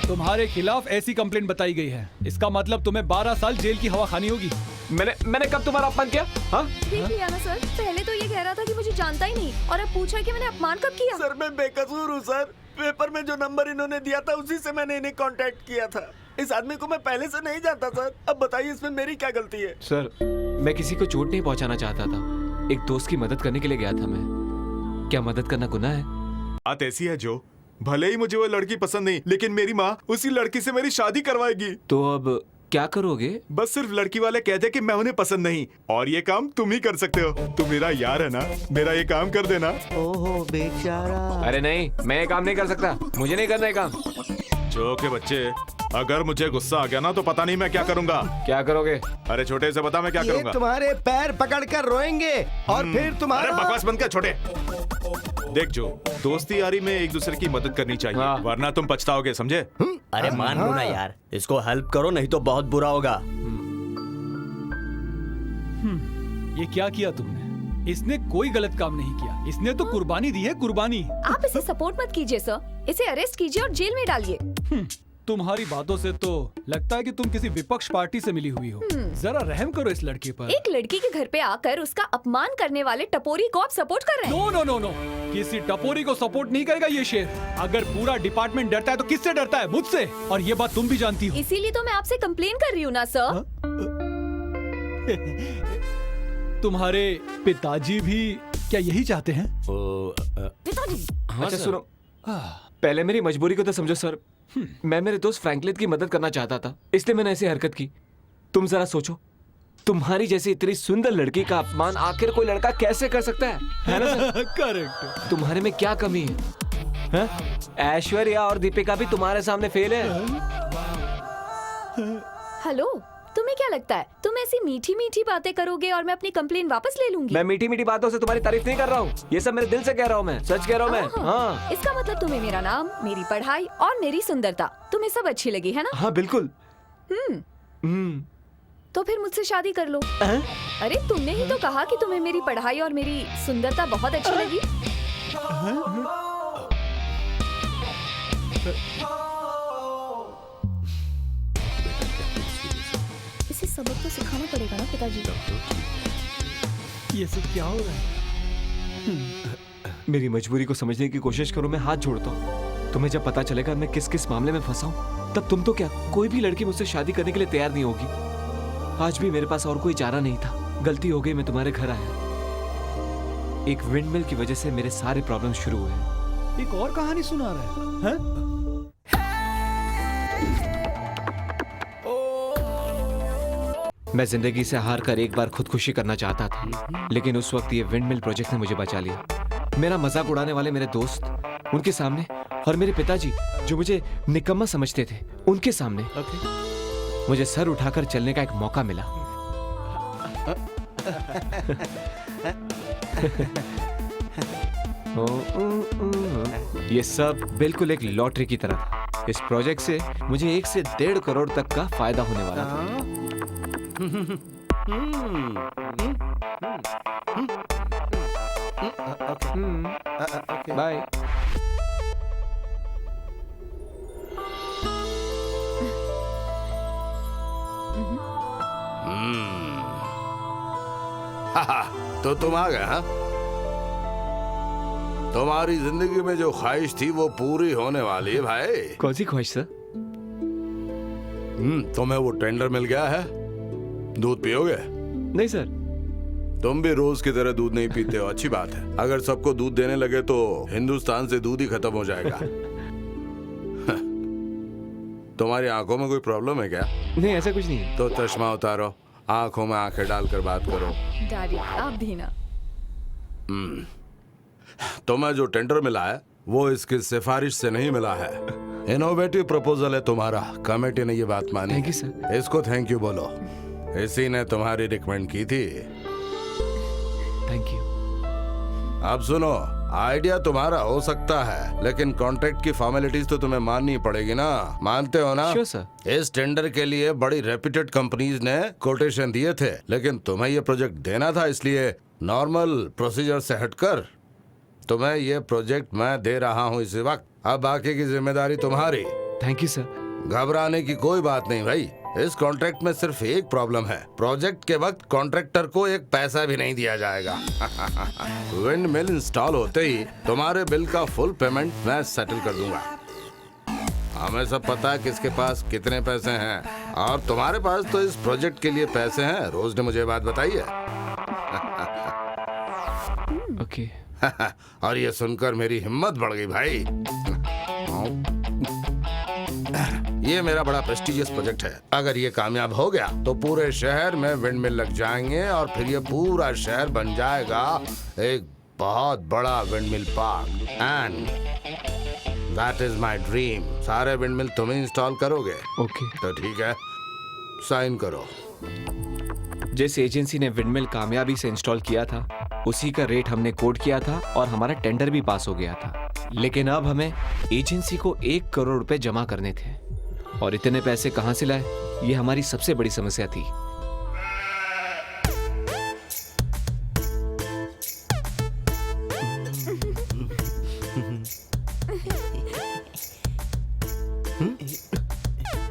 तुम्हारे खिलाफ ऐसी कंप्लेंट बताई गई है। इसका मतलब तुम्हें 12 साल जेल की हवा खानी होगी। मैंने कब तुम्हारा अपमान किया? हाँ? देख लिया ना सर, पहले तो ये कह रहा था कि मुझे जानता ही नहीं, और अब पूछा कि मैंने अपमान कब किया। सर मैं बेकसूर हूँ सर। पेपर में जो नंबर इन्होंने दिया था उसी से मैंने इन्हें कांटेक्ट किया था। इस आदमी को मैं पहले से नहीं जानता सर। अब बताइए इसमें मेरी क्या गलती है? सर, मैं किसी को चोट नहीं पहुंचाना चाहता था। एक दोस्त की मदद करने के लिए गया था मैं। क्या मदद करना गुनाह है? बात ऐसी है जो, भले ही मुझे वो लड़की पसंद नहीं, लेकिन मेरी माँ उसी लड़की से मेरी शादी करवाएगी। तो अब क्या करोगे? बस सिर्फ लड़की वाले कहते कि मैं उन्हें पसंद नहीं, और ये काम तुम ही कर सकते हो। तुम मेरा यार है ना, मेरा ये काम कर देना। ओहो बेचारा। अरे नहीं, मैं ये काम नहीं कर सकता। मुझे नहीं करना ये काम। जो के बच्चे, अगर मुझे गुस्सा आ गया ना तो पता नहीं मैं क्या करूंगा। क्या करोगे? अरे छोटे से बता मैं क्या करूंगा। तुम्हारे पैर पकड़कर रोएंगे और फिर तुम्हारा। अरे बकवास बंद कर छोटे। देख जो, दोस्ती यारी में एक दूसरे की मदद करनी चाहिए, वरना तुम पछताओगे, समझे? अरे मान लो ना यार, इसको हेल्प करो नहीं तो बहुत बुरा होगा। ये क्या किया तुमने? इसने कोई गलत काम नहीं किया। इसने तो कुर्बानी दी है, कुर्बानी। आप इसे सपोर्ट मत कीजिए सर, इसे अरेस्ट कीजिए और जेल में डालिए। तुम्हारी बातों से तो लगता है कि तुम किसी विपक्ष पार्टी से मिली हुई हो। जरा रहम करो इस लड़के पर। एक लड़की के घर पे आकर उसका अपमान करने वाले टपोरी को आप सपोर्ट कर रहे हैं? नो नो नो नो, किसी टपोरी को सपोर्ट नहीं करेगा ये शेर। अगर पूरा डिपार्टमेंट डरता है तो किससे डरता है? मुझसे। और ये बात तुम भी जानती हो। इसीलिए तो मैं आपसे कंप्लेन कर रही हूँ ना सर। तुम्हारे पिताजी भी क्या यही चाहते हैं? पिताजी? अच्छा सुनो, पहले मेरी मजबूरी को तो समझो सर। मैं मेरे दोस्त फ्रैंकलिन की मदद करना चाहता था, इसलिए मैंने ऐसी हरकत की। तुम जरा सोचो, तुम्हारी जैसी इतनी सुंदर लड़की का अपमान आखिर कोई लड़का कैसे कर सकता है ना सर? करेक्ट। तुम्हारे में क्या कमी है? ऐश्वर्या और दीपिका भी तुम्हारे सामने फेल है। हेलो, तुम्हें क्या लगता है तुम ऐसी मीठी मीठी बातें करोगे और मैं अपनी कंप्लेन वापस ले लूंगी? मैं मीठी मीठी बातों से तुम्हारी तारीफ नहीं कर रहा हूँ, ये सब मेरे दिल से कह रहा हूँ, मैं सच कह रहा हूँ मैं। हाँ। इसका मतलब तुम्हें मेरा नाम, मेरी पढ़ाई और मेरी सुंदरता तुम्हें सब अच्छी लगी है ना? हाँ बिल्कुल। तो फिर मुझसे शादी कर लो। अरे तुमने ही तो कहा कि तुम्हें मेरी पढ़ाई और मेरी सुंदरता बहुत अच्छी लगी। इसे सबक तो सिखाना पड़ेगा ना पिताजी। ये सब क्या हो रहा है? मेरी मजबूरी को समझने की कोशिश करो, मैं हाथ जोड़ता हूँ। तुम्हें जब पता चलेगा मैं किस किस मामले में फंसा हूँ, तब तुम तो क्या कोई भी लड़की मुझसे शादी करने के लिए तैयार नहीं होगी। आज भी मेरे पास और कोई चारा नहीं था, गलती हो गई, मैं तुम्हारे घर आया। एक विंडमिल की वजह से मेरे सारे प्रॉब्लम शुरू हुए। एक और कहानी सुना रहा है? मैं जिंदगी से हार कर एक बार खुदकुशी करना चाहता था, लेकिन उस वक्त ये विंडमिल प्रोजेक्ट ने मुझे बचा लिया। मेरा मजाक उड़ाने वाले मेरे दोस्त, उनके सामने, और मेरे पिताजी जो मुझे निकम्मा समझते थे, उनके सामने मुझे सर उठाकर चलने का एक मौका मिला। ये सब बिल्कुल एक लॉटरी की तरह था। इस प्रोजेक्ट से मुझे 1 से 1.5 करोड़ तक का फायदा होने वाला था। बाय। तो तुम आ गए हाँ? तुम्हारी जिंदगी में जो ख्वाहिश थी वो पूरी होने वाली है भाई। कौन सी ख्वाहिश सर? तुम्हें वो टेंडर मिल गया है, दूध पियोगे? नहीं सर। तुम भी रोज की तरह दूध नहीं पीते हो, अच्छी बात है। अगर सबको दूध देने लगे तो हिंदुस्तान से दूध ही खत्म हो जाएगा। तुम्हारी आंखों में कोई प्रॉब्लम है क्या? नहीं ऐसा कुछ नहीं है। तो चश्मा उतारो, आंखों में आंखें डालकर बात करो। डैडी आप भी ना। तुम्हें जो टेंडर मिला है वो इसकी सिफारिश से नहीं मिला है। इनोवेटिव प्रपोजल है तुम्हारा, कमेटी ने ये बात मानी। Thank you sir. इसको थैंक यू बोलो, इसी ने तुम्हारी रिकमेंड की थी। Thank you. अब सुनो, आइडिया तुम्हारा हो सकता है, लेकिन कॉन्ट्रैक्ट की फॉर्मेलिटीज तो तुम्हें माननी पड़ेगी ना। मानते हो ना? Sure sir. इस टेंडर के लिए बड़ी रेप्यूटेड कंपनीज ने कोटेशन दिए थे, लेकिन तुम्हें ये प्रोजेक्ट देना था, इसलिए नॉर्मल प्रोसीजर से हटकर तुम्हें ये प्रोजेक्ट मैं दे रहा हूँ इसी वक्त। अब बाकी की जिम्मेदारी तुम्हारी। Thank you sir. घबराने की कोई बात नहीं भाई। इस कॉन्ट्रैक्ट में सिर्फ एक प्रॉब्लम है, प्रोजेक्ट के वक्त कॉन्ट्रैक्टर को एक पैसा भी नहीं दिया जाएगा। विंड मिल इंस्टॉल होते ही तुम्हारे बिल का फुल पेमेंट मैं सेटल कर दूंगा। हमें सब पता है किसके पास कितने पैसे हैं, और तुम्हारे पास तो इस प्रोजेक्ट के लिए पैसे हैं। रोज ने मुझे बात बताई है। ओके। और ये सुनकर मेरी हिम्मत बढ़ गई भाई। ये मेरा बड़ा प्रेस्टिजियस प्रोजेक्ट है। अगर ये कामयाब हो गया तो पूरे शहर में विंड मिल लग जाएंगे और फिर ये पूरा शहर बन जाएगा एक बहुत बड़ा wind mill park. And that is my dream. सारे विंड मिल तुम ही इंस्टॉल करोगे? ओके। तो ठीक है, साइन करो। जिस एजेंसी ने विंडमिल कामयाबी से इंस्टॉल किया था, उसी का रेट हमने कोड किया था और हमारा टेंडर भी पास हो गया था। लेकिन अब हमें एजेंसी को 1 करोड़ रुपए जमा करने थे, और इतने पैसे कहां से लाए, ये हमारी सबसे बड़ी समस्या थी।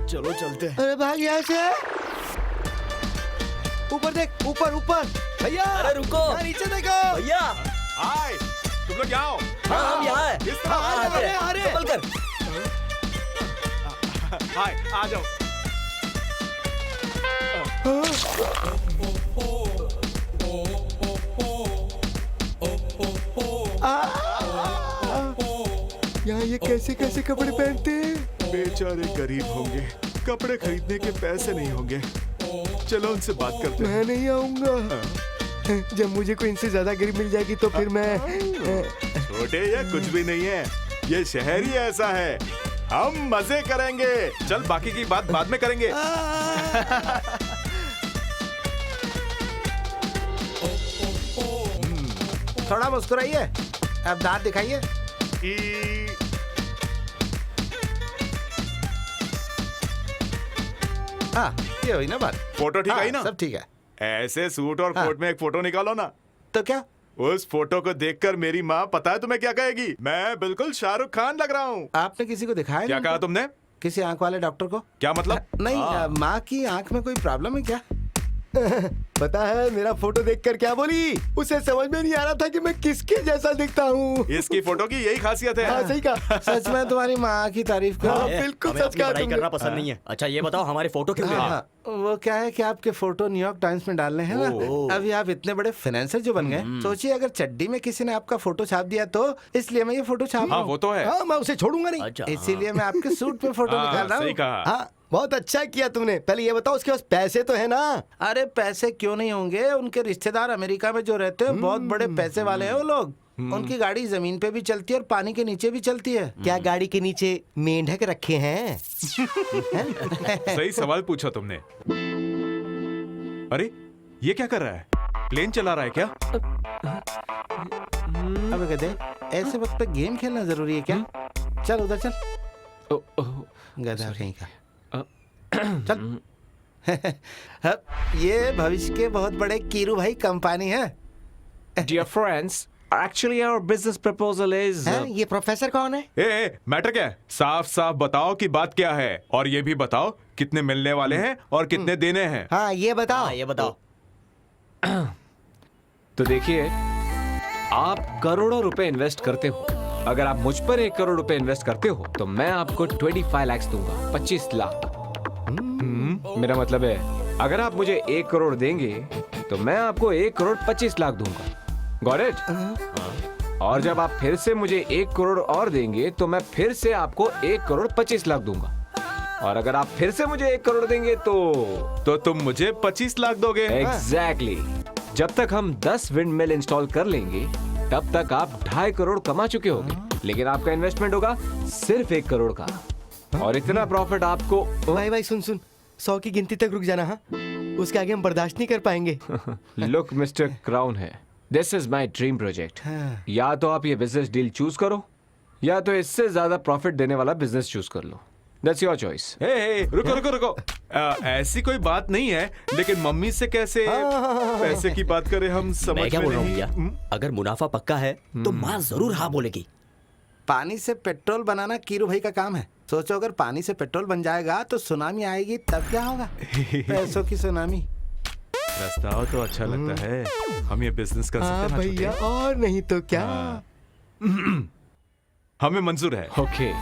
चलो चलते हैं। अरे भाग यहाँ से। ऊपर देख, ऊपर ऊपर। भैया अरे रुको, नीचे देखो भैया। हाय, तुम लोग यहाँ हो? हाँ हम यहाँ हैं। इस तरफ हाँ, चप्पल कर। हाय, आ जाओ। यहाँ ये कैसे कैसे कपड़े पहनते हैं? बेचारे गरीब होंगे, कपड़े खरीदने के पैसे नहीं होंगे। चलो उनसे बात करते हैं। मैं नहीं आऊंगा। जब मुझे कोई इनसे ज्यादा गरीब मिल जाएगी तो फिर मैं। छोटे ये कुछ भी नहीं है, ये शहर ही ऐसा है। हम मजे करेंगे। चल बाकी की बात बाद में करेंगे। थोड़ा मुस्कुराइए, अब दांत दिखाइए। हाँ, ये हुई ना बात। फोटो ठीक आई ना? सब ठीक है। ऐसे सूट और कोट में एक फोटो निकालो ना। तो क्या? उस फोटो को देखकर मेरी माँ पता है तुम्हें क्या कहेगी? मैं बिल्कुल शाहरुख खान लग रहा हूँ। आपने किसी को दिखाया? क्या कहा तुमने? किसी आंख वाले डॉक्टर को? क्या मतलब? नहीं, माँ की आंख में कोई प्रॉब्लम है क्या? पता है मेरा फोटो देखकर क्या बोली? उसे समझ में नहीं आ रहा था कि मैं किसके जैसा दिखता हूँ। इसकी फोटो की यही खासियत है। हाँ, सही कहा। सच में तुम्हारी माँ की तारीफ करो। हाँ, बिल्कुल सच कहा तुमने। करना पसंद नहीं है। अच्छा ये बताओ हमारे फोटो क्यों ले हाँ, वो क्या है कि आपके फोटो न्यूयॉर्क टाइम्स में डालने हैं ना। अभी आप इतने बड़े फाइनेंसर जो बन गए, सोचिए अगर चड्डी में किसी ने आपका फोटो छाप दिया तो, इसलिए मैं ये फोटो छाप रहा हूँ। वो तो है। हाँ, मैं उसे छोड़ूंगा नहीं। इसीलिए मैं आपके सूट पे फोटो निकाल रहा हूँ। हाँ, बहुत अच्छा किया तुमने। पहले ये बताओ उसके पास पैसे तो है ना? अरे पैसे क्यों नहीं होंगे, उनके रिश्तेदार अमेरिका में जो रहते हैं बहुत बड़े पैसे वाले हैं वो लोग। उनकी गाड़ी जमीन पे भी चलती है और पानी के नीचे भी चलती है। क्या गाड़ी के नीचे मेंढक रखे हैं? सही सवाल पूछा तुमने। अरे ये क्या कर रहा है? प्लेन चला रहा है क्या? अब कहते ऐसे वक्त पे गेम खेलना जरूरी है क्या? चल उधर चल। गधा कहीं का। चल। ये भविष्य के बहुत बड़े कीरू भाई कंपनी है। Dear friends, actually our business proposal is. ये प्रोफेसर कौन है? ए, मैटर क्या है? साफ साफ बताओ कि बात क्या है, और ये भी बताओ कितने मिलने वाले हैं और कितने देने हैं। हाँ ये बताओ। ये बताओ। तो देखिए, आप करोड़ों रुपए इन्वेस्ट करते हो। अगर आप मुझ पर 1 करोड़ रुपए इन्वेस्ट करते हो तो मैं आपको 25 लाख दूंगा, 25 लाख। मेरा मतलब है अगर आप मुझे 1 करोड़ देंगे तो मैं आपको 1 करोड़ 25 लाख दूंगा। Got it? और जब आप फिर से मुझे 1 करोड़ और देंगे तो मैं फिर से आपको 1 करोड़ 25 लाख दूंगा। और अगर आप फिर से मुझे 1 करोड़ देंगे तो तुम मुझे 25 लाख दोगे? एग्जैक्टली। जब तक हम 10 विंड मिल इंस्टॉल कर लेंगे तब तक आप 2.5 करोड़ कमा चुके होंगे, लेकिन आपका इन्वेस्टमेंट होगा सिर्फ 1 करोड़ का। और इतना प्रॉफिट आपको। भाई सुन 100 की गिनती तक रुक जाना। हाँ, उसके आगे हम बर्दाश्त नहीं कर पाएंगे। लुक मिस्टर क्राउन है, this is my dream project. या तो आप ये बिजनेस डील चूज करो या तो इससे ज्यादा प्रॉफिट देने वाला बिजनेस चूज कर लो। That's your choice. रुको। ऐसी कोई बात नहीं है, लेकिन मम्मी से कैसे पैसे की बात करें हम समझ मैं क्या में बोल रहा हूँ नहीं। भैया, अगर मुनाफा पक्का है तो माँ जरूर हाँ बोलेगी। पानी से पेट्रोल बनाना कीरू भाई का काम है। सोचो अगर पानी से पेट्रोल बन जाएगा तो सुनामी आएगी, तब क्या होगा? पैसों की सुनामी। रास्ता तो अच्छा लगता है, हम ये बिजनेस कर सकते हैं भैया, और नहीं तो क्या? हमें मंजूर है। ओके।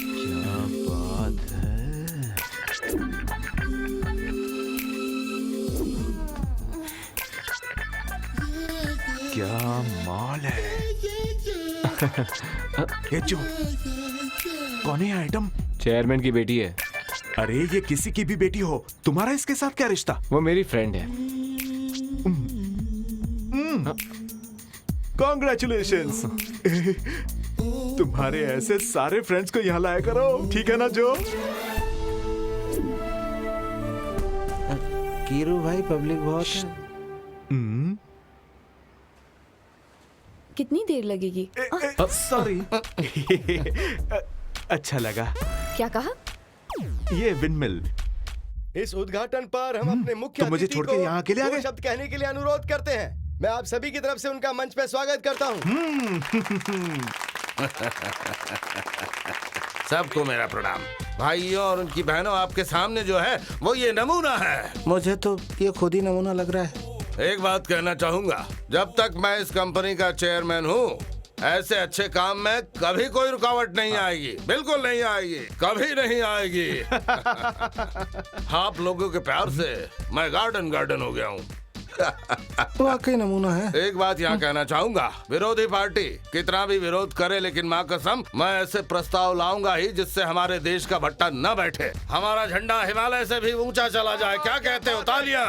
क्या बात है? क्या माल है? ये जो कौन है आइटम? चेयरमैन की बेटी है। अरे ये किसी की भी बेटी हो, तुम्हारा इसके साथ क्या रिश्ता? वो मेरी फ्रेंड है। कॉन्ग्रेचुलेशंस। तुम्हारे ऐसे सारे फ्रेंड्स को यहाँ लाया करो, ठीक है ना जो? कीरू भाई पब्लिक बहुत है। कितनी देर लगेगी? सॉरी। अच्छा लगा। क्या कहा? ये विंडमिल। इस उद्घाटन पर हम अपने मुख्य तो मुझे अतिथि छोड़ के को यहाँ अकेले आ दो गए? शब्द कहने के लिए अनुरोध करते हैं। मैं आप सभी की तरफ से उनका मंच पे स्वागत करता हूँ। सबको मेरा प्रणाम। भाइयों और उनकी बहनों, आपके सामने जो है वो ये नमूना है। मुझे तो ये खुद ही नमूना लग रहा है। एक बात कहना चाहूंगा, जब तक मैं इस कंपनी का चेयरमैन हूँ, ऐसे अच्छे काम में कभी कोई रुकावट नहीं आएगी। बिल्कुल नहीं आएगी, कभी नहीं आएगी। आप लोगों के प्यार से मैं गार्डन हो गया हूँ। वाकई नमूना है। एक बात यहाँ कहना चाहूंगा, विरोधी पार्टी कितना भी विरोध करे, लेकिन माँ कसम मैं ऐसे प्रस्ताव लाऊंगा ही जिससे हमारे देश का भट्टा न बैठे, हमारा झंडा हिमालय से भी ऊंचा चला जाए। क्या कहते हो? तालियां।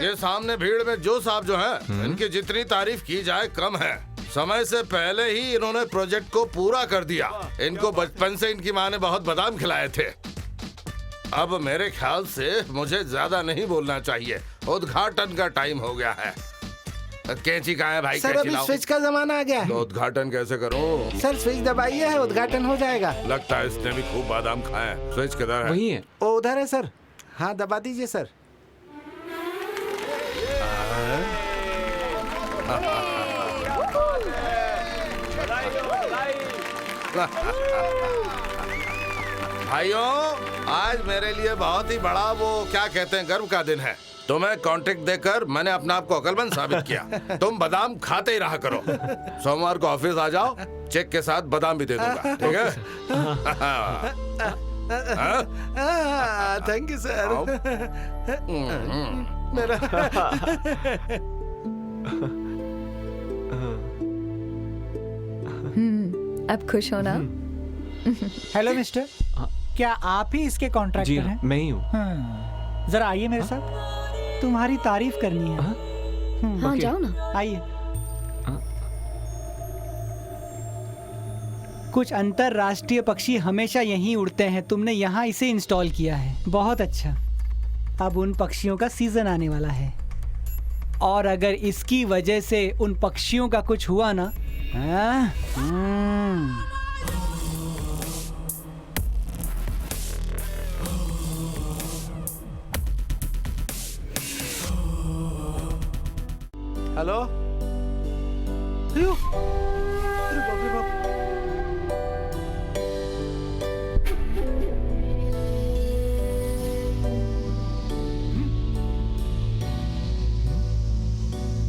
ये सामने भीड़ में जो साहब जो हैं, इनकी जितनी तारीफ की जाए कम है। समय से पहले ही इन्होंने प्रोजेक्ट को पूरा कर दिया। इनको बचपन से इनकी माँ ने बहुत बादाम खिलाए थे। अब मेरे ख्याल से मुझे ज्यादा नहीं बोलना चाहिए, उद्घाटन का टाइम हो गया है। कैंची कहाँ है भाई? सर अभी स्विच का जमाना आ गया है। तो उद्घाटन कैसे करूं? सर स्विच दबाइए है, उद्घाटन हो जाएगा। लगता है इसने भी खूब बादाम खाए। स्विच किधर है? वही है। वो उधर है सर। हाँ दबा दीजिए सर। भाइयों, आज मेरे लिए बहुत ही बड़ा वो क्या कहते हैं गर्व का दिन है। तुम्हें कॉन्ट्रैक्ट देकर मैंने अपने आप को अकलमंद साबित किया। तुम बादाम खाते ही रहा करो। सोमवार को ऑफिस आ जाओ, चेक के साथ बादाम भी दे दूंगा, ठीक है? Thank you sir. मेरा अब खुश हो ना? हेलो मिस्टर, क्या आप ही इसके कॉन्ट्रैक्टर हैं? मैं ही हूँ। जरा आइए मेरे साथ, तुम्हारी तारीफ करनी है। हाँ जाओ ना। आइए। कुछ अंतरराष्ट्रीय पक्षी हमेशा यहीं उड़ते हैं, तुमने यहाँ इसे इंस्टॉल किया है, बहुत अच्छा। अब उन पक्षियों का सीजन आने वाला है, और अगर इसकी वजह से उन पक्षियों का कुछ हुआ ना, हेलो। अरे बाप रे बाप।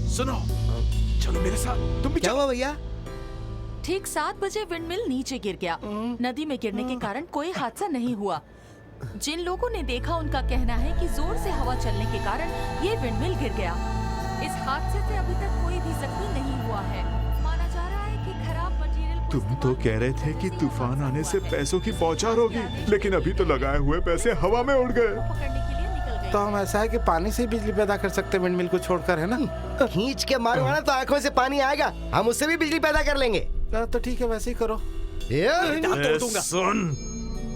सुनो, चलो मेरे साथ। तुम भी क्या हुआ भैया? ठीक 7 बजे विंडमिल नीचे गिर गया। नदी में गिरने के कारण कोई हादसा नहीं हुआ। जिन लोगों ने देखा उनका कहना है कि जोर से हवा चलने के कारण ये विंडमिल गिर गया। इस हादसे से अभी तक कोई भी जख्मी नहीं हुआ है। माना जा रहा है कि खराब मटेरियल। तुम तो कह रहे थे कि तूफान आने से पैसों की बौछार होगी, लेकिन अभी तो लगाए हुए पैसे हवा में उड़ गए। पकड़ने के लिए निकल गए। तो हम ऐसा है कि पानी से बिजली पैदा कर सकते हैं विंडमिल को छोड़कर, है ना? खींच के मारो ना तो आंखों से पानी आएगा, हम उससे भी बिजली पैदा कर लेंगे। तो ठीक है, वैसे ही करो। सुन,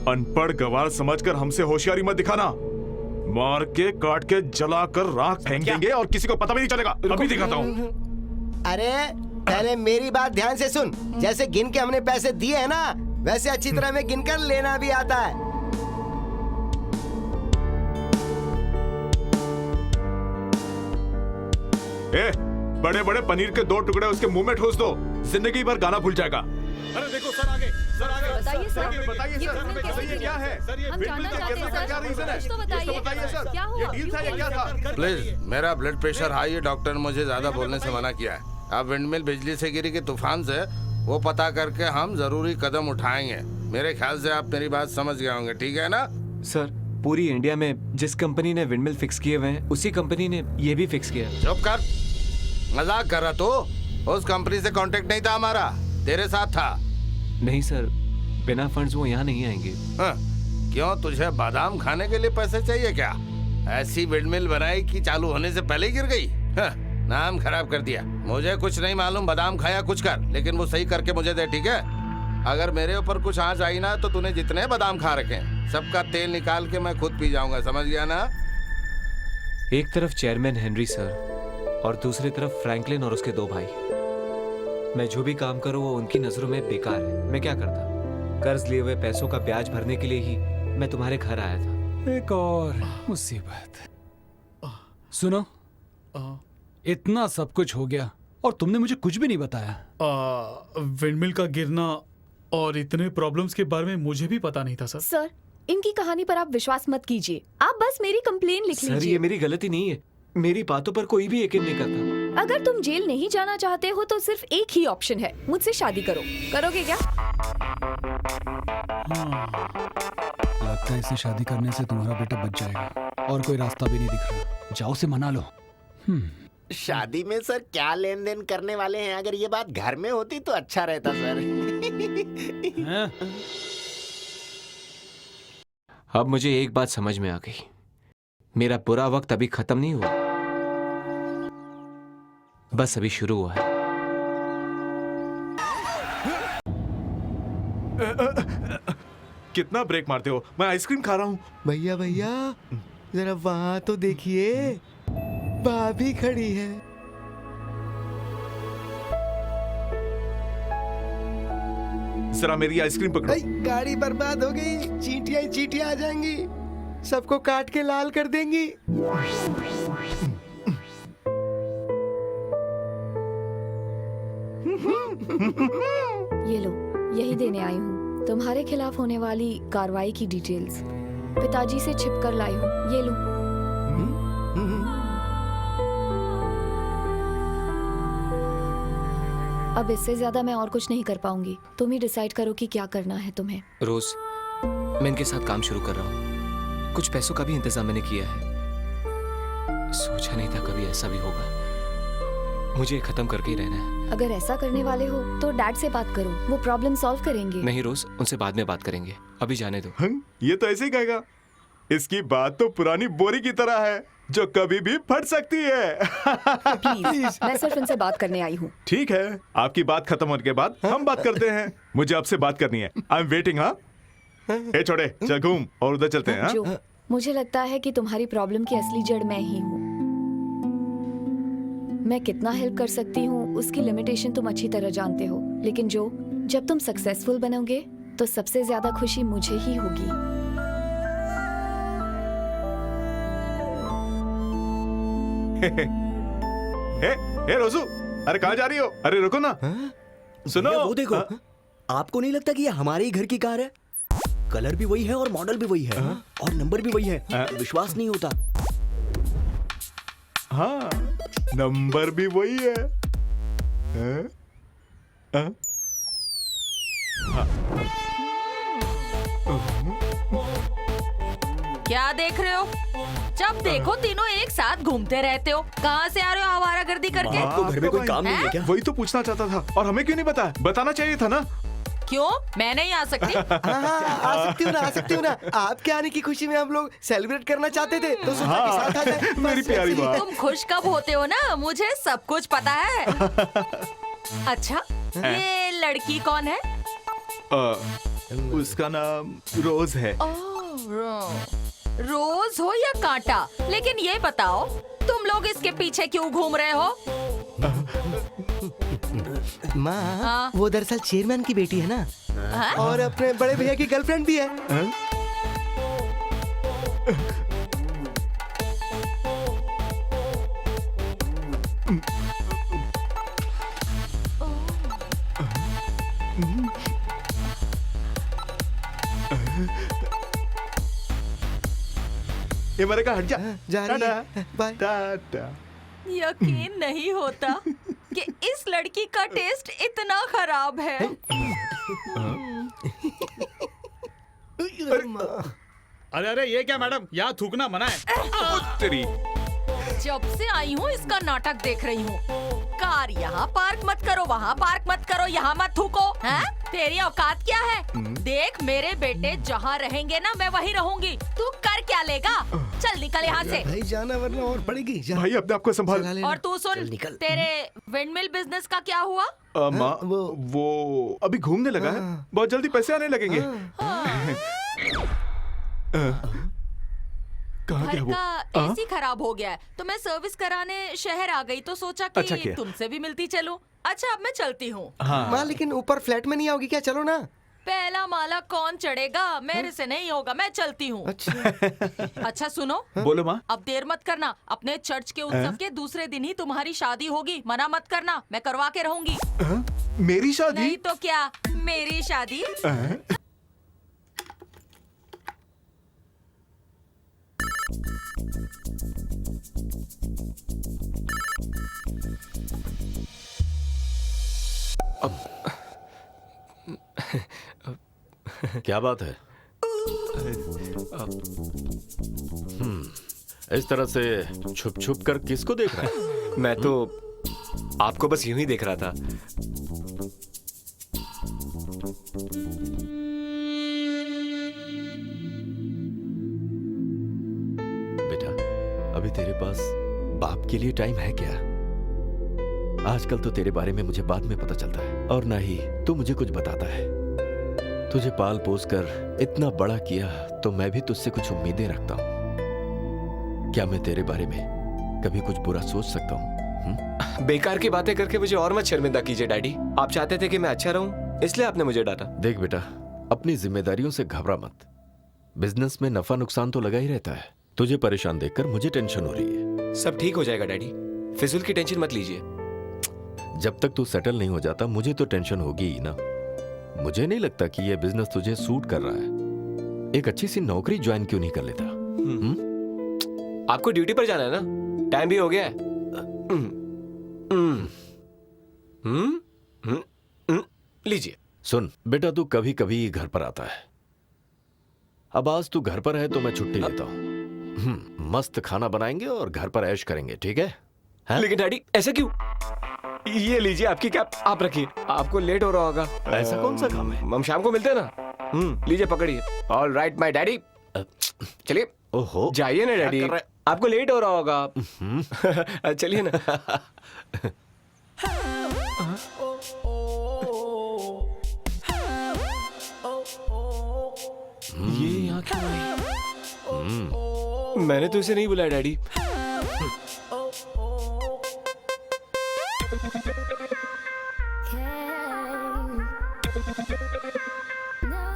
अनपढ़ गवार समझकर हमसे होशियारी मत दिखाना। मार के काट के जला कर राख फेंक देंगे और किसी को पता भी नहीं चलेगा। अभी दिखाता हूँ। अरे पहले मेरी बात ध्यान से सुन। जैसे गिन के हमने पैसे दिए हैं ना, वैसे अच्छी तरह में गिनकर लेना भी आता है। बड़े बड़े पनीर के 2 टुकड़े उसके मुंह में ठोस दो, जिंदगी भर गाना भूल जाएगा। अरे देखो सर, आगे सर, आगे बताइए सर, बताइए ये सर, फिल्म हमें कैसे बताइए क्या है सर? ये हम फिल्म जानना के चाहते गिरने हैं का सर। क्या रीजन है? कुछ तो बताइए सर, क्या हुआ? ये डील था या क्या था? प्लीज, मेरा ब्लड प्रेशर हाई है, डॉक्टर ने मुझे ज्यादा बोलने से मना किया है। अब विंडमिल बिजली से गिरी कि तूफान से, वो पता करके हम जरूरी कदम उठाएंगे। मेरे ख्याल से आप मेरी बात समझ गए होंगे, ठीक है ना? सर, पूरी इंडिया में जिस कंपनी ने विंडमिल फिक्स किए हुए हैं, उसी कंपनी ने ये भी फिक्स किया। चुप कर, मजाक कर रहा तो? उस कंपनी से कांटेक्ट नहीं था हमारा, तेरे साथ था। नहीं सर, बिना फंड्स वो यहाँ नहीं आएंगे। हाँ, क्यों, तुझे बादाम खाने के लिए पैसे चाहिए क्या? ऐसी विंडमिल बनाई कि चालू होने से पहले ही गिर गई। हाँ, नाम खराब कर दिया। मुझे कुछ नहीं मालूम बादाम खाया कुछ कर, लेकिन वो सही करके मुझे दे, ठीक है? अगर मेरे ऊपर कुछ आँच आई ना तो तूने जितने बादाम खा रखे सबका तेल निकाल के मैं खुद पी जाऊंगा, समझ गया ना? एक तरफ चेयरमैन हेनरी सर और दूसरी तरफ फ्रैंकलिन और उसके 2 भाई। मैं जो भी काम करूं वो उनकी नजरों में बेकार है। मैं क्या करता? कर्ज लिए हुए पैसों का ब्याज भरने के लिए ही मैं तुम्हारे घर आया था। एक और मुसीबत। सुनो, इतना सब कुछ हो गया और तुमने मुझे कुछ भी नहीं बताया। विंडमिल का गिरना और इतने प्रॉब्लम्स के बारे में मुझे भी पता नहीं था सर। सर, इनकी कहानी पर आप विश्वास मत कीजिए। आप बस मेरी कंप्लेन लिख सर, लीजिए। ये मेरी गलती नहीं है। मेरी बातों पर कोई भी यकीन नहीं करता। अगर तुम जेल नहीं जाना चाहते हो तो सिर्फ एक ही ऑप्शन है, मुझसे शादी करो। करोगे क्या? लगता है इसे शादी करने से तुम्हारा बेटा बच जाएगा और कोई रास्ता भी नहीं दिख रहा। जाओ से मना लो। शादी में सर क्या लेन देन करने वाले हैं? अगर ये बात घर में होती तो अच्छा रहता सर। अब मुझे एक बात समझ में आ गई, मेरा बुरा वक्त अभी खत्म नहीं हुआ, बस अभी शुरू हुआ है। कितना ब्रेक मारते हो? मैं आइसक्रीम खा रहा हूँ। भैया भैया जरा वहां तो देखिए, भाभी खड़ी है। जरा मेरी आइसक्रीम पकड़ो। गाड़ी बर्बाद हो गई, चींटियां ही चींटियां आ जाएंगी, सबको काट के लाल कर देंगी। ये लो, यही देने आई हूँ तुम्हारे खिलाफ होने वाली कार्रवाई की डिटेल्स। पिताजी से छिप कर लाई हूँ, ये लो। अब इससे ज्यादा मैं और कुछ नहीं कर पाऊंगी, तुम ही डिसाइड करो कि क्या करना है तुम्हें। रोज, मैं इनके साथ काम शुरू कर रहा हूँ, कुछ पैसों का भी इंतजाम मैंने किया है। सोचा नहीं था कभी ऐसा भी होगा, मुझे खत्म करके ही रहना है। अगर ऐसा करने वाले हो तो डैड से बात करो, वो प्रॉब्लम सॉल्व करेंगे। नहीं रोज, उनसे बाद में बात करेंगे, अभी जाने दो। ये तो ऐसे ही कहेगा। इसकी बात तो पुरानी बोरी की तरह है जो कभी भी फट सकती है। प्लीज, मैं सिर्फ इनसे बात करने आई हूँ। ठीक है, आपकी बात खत्म होने के बाद हम बात करते हैं। मुझे आपसे बात करनी है। I am waiting. हाँ ए छोड़े, चल घूम और उधर चलते हैं। जो, मुझे लगता है कि तुम्हारी प्रॉब्लम की असली जड़ मैं ही हूँ। मैं कितना हेल्प कर सकती हूँ उसकी लिमिटेशन तुम अच्छी तरह जानते हो, लेकिन जो, जब तुम सक्सेसफुल बनोगे तो सबसे ज्यादा खुशी मुझे ही होगी। हे रोजू, अरे कहाँ जा रही हो? अरे रुको ना, सुनो। वो देखो, आपको नहीं लगता कि ये हमारे ही घर की कार है? कलर भी वही है और मॉडल भी वही है और नंबर भी वही है। विश्वास नहीं होता। हाँ, नंबर भी वही है। क्या देख रहे हो? जब देखो तीनों एक साथ घूमते रहते हो। कहाँ से आ रहे हो आवारागर्दी करके? आपको घर में कोई काम नहीं है क्या? वही तो पूछना चाहता था, और हमें क्यों नहीं बताया? बताना चाहिए था ना। क्यों, मैं नहीं आ सकती? आ सकती हूँ ना, आ सकती हूँ ना। आपके आने की खुशी में हम लोग सेलिब्रेट करना चाहते थे, तो सोचा कि साथ आ जाए। मेरी प्यारी बात। तुम खुश कब होते हो ना, मुझे सब कुछ पता है। अच्छा, ये लड़की कौन है? उसका नाम रोज है। रोज हो या कांटा, लेकिन ये बताओ तुम लोग इसके पीछे क्यों घूम रहे हो? माँ, वो दरअसल चेयरमैन की बेटी है ना। हाँ? और अपने बड़े भैया की गर्लफ्रेंड भी है। ये मेरे का हट जा। जा रही है। बाय। टाटा। यकीन नहीं होता कि इस लड़की का टेस्ट इतना खराब है। अरे अरे, ये क्या मैडम, यहाँ थूकना मना है। तेरी जब से आई हूँ इसका नाटक देख रही हूँ। कार यहाँ पार्क मत करो, वहाँ पार्क मत करो, यहाँ मत थूको। हैं? तेरी औकात क्या है? देख, मेरे बेटे जहाँ रहेंगे ना, मैं वहीं रहूंगी। तू कर क्या लेगा? चल निकल यहाँ से। भाई जाना वरना और पड़ेगी। भाई अपने आप को संभाल। और तू सुन, तेरे विंडमिल बिजनेस का क्या हुआ? माँ, वो अभी घूमने लगा है, बहुत जल्दी पैसे आने लगेंगे। घर का एसी खराब हो गया है, तो मैं सर्विस कराने शहर आ गई, तो सोचा कि अच्छा तुमसे भी मिलती चलूं। अच्छा, अब मैं चलती हूँ। माँ, लेकिन ऊपर फ्लैट में नहीं आओगी क्या? चलो ना। पहला माला कौन चढ़ेगा? मेरे से नहीं होगा, मैं चलती हूँ। अच्छा सुनो। बोलो माँ। अब देर मत करना, अपने चर्च के उत्सव के दूसरे दिन ही तुम्हारी शादी होगी। मना मत करना, मैं करवा के रहूंगी। मेरी शादी? नहीं तो क्या, मेरी शादी। क्या बात है? इस तरह से छुप छुप कर किसको देख रहा है? मैं तो आपको बस यूं ही देख रहा था। बेटा, अभी तेरे पास बाप के लिए टाइम है क्या? आजकल तो तेरे बारे में मुझे बाद में पता चलता है, और ना ही तू मुझे कुछ बताता है। तुझे पाल पोस कर इतना बड़ा किया तो मैं भी तुझसे कुछ उम्मीदें रखता हूँ। क्या मैं तेरे बारे में कभी कुछ बुरा सोच सकता हूँ? बेकार की बातें करके मुझे और मत शर्मिंदा कीजिए डैडी। आप चाहते थे कि मैं अच्छा रहूं, इसलिए आपने मुझे डांटा। देख बेटा, अपनी जिम्मेदारियों से घबरा मत। बिजनेस में नफा नुकसान तो लगा ही रहता है। तुझे परेशान देखकर मुझे टेंशन हो रही है। सब ठीक हो जाएगा डैडी, फिजूल की टेंशन मत लीजिए। जब तक तू सेटल नहीं हो जाता मुझे तो टेंशन होगी ही ना। मुझे नहीं लगता कि यह बिजनेस तुझे सूट कर रहा है। एक अच्छी सी नौकरी ज्वाइन क्यों नहीं कर लेता? आपको ड्यूटी पर जाना है ना, टाइम भी हो गया है। लीजिए। सुन बेटा, तू कभी कभी घर पर आता है। अब आज तू घर पर है तो मैं छुट्टी लेता हूँ। मस्त खाना बनाएंगे और घर पर ऐश करेंगे, ठीक है? लेकिन डैडी ऐसा क्यों? ये लीजिए आपकी कैप, आप रखिए। आपको लेट हो रहा होगा। ऐसा कौन सा काम है? हम शाम को मिलते हैं ना। लीजिए पकड़िए। All right my daddy. चलिए। ओहो, जाइए ना डैडी, आपको लेट हो रहा होगा। चलिए ना। ये यहाँ क्यों आई? मैंने तो इसे नहीं बुलाया डैडी।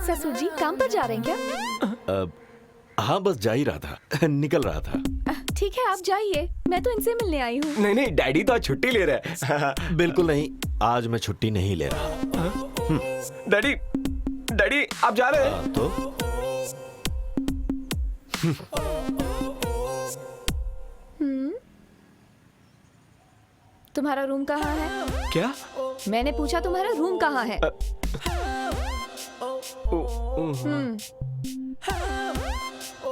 ससुर जी काम पर जा रहे हैं क्या? हाँ, बस जा ही रहा था, निकल रहा था। ठीक है, आप जाइए, मैं तो इनसे मिलने आई हूँ। नहीं नहीं, डैडी तो आज छुट्टी ले रहे हैं। बिल्कुल नहीं, आज मैं छुट्टी नहीं ले रहा। डैडी, डैडी आप जा रहे हैं? तो तुम्हारा रूम कहाँ है? क्या? मैंने पूछा तुम्हारा रूम कहाँ है?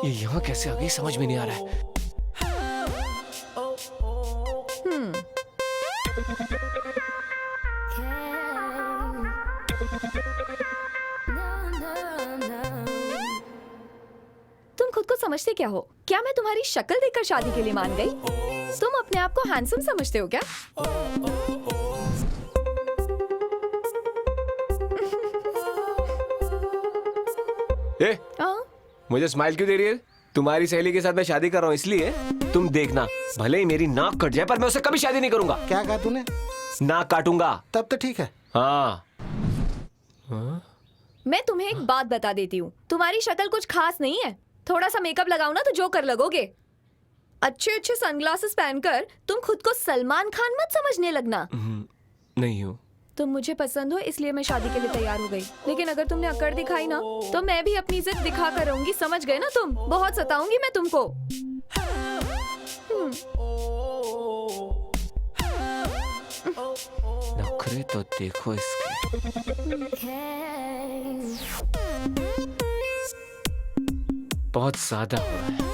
ये यहाँ कैसे आ गई समझ में नहीं आ रहा है। तुम खुद को समझते क्या हो? क्या मैं तुम्हारी शक्ल देखकर शादी के लिए मान गई? तुम अपने आप को हैंडसम समझते हो क्या? ए, मुझे स्माइल क्यों दे रही है? तुम्हारी सहेली के साथ मैं शादी कर रहा हूँ इसलिए। तुम देखना, भले ही मेरी नाक कट जाए पर मैं उससे कभी शादी नहीं करूंगा। क्या कहा तूने? नाक काटूंगा। तब तो ठीक है। हाँ। मैं तुम्हें एक बात बता देती हूँ, तुम्हारी शक्ल कुछ खास नहीं है। थोड़ा सा मेकअप लगाओ ना तो जोकर लगोगे। अच्छे अच्छे सनग्लासेस पहनकर तुम खुद को सलमान खान मत समझने लगना। नहीं हूँ। तुम मुझे पसंद हो इसलिए मैं शादी के लिए तैयार हो गई। लेकिन अगर तुमने अकड़ दिखाई ना तो मैं भी अपनी इज्जत दिखा कर रहूंगी, समझ गए ना? तुम बहुत सताऊंगी मैं तुमको। नखरे तो देखो इसके, बहुत ज्यादा हो रहा है।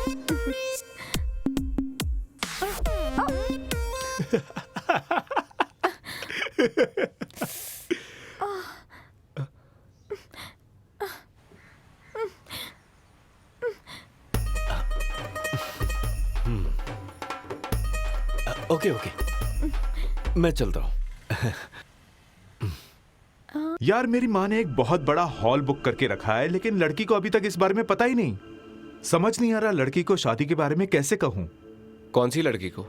ओके ओके, मैं चलता हूँ। यार, मेरी माँ ने एक बहुत बड़ा हॉल बुक करके रखा है, लेकिन लड़की को अभी तक इस बारे में पता ही नहीं। समझ नहीं आ रहा लड़की को शादी के बारे में कैसे कहूँ। कौन सी लड़की को?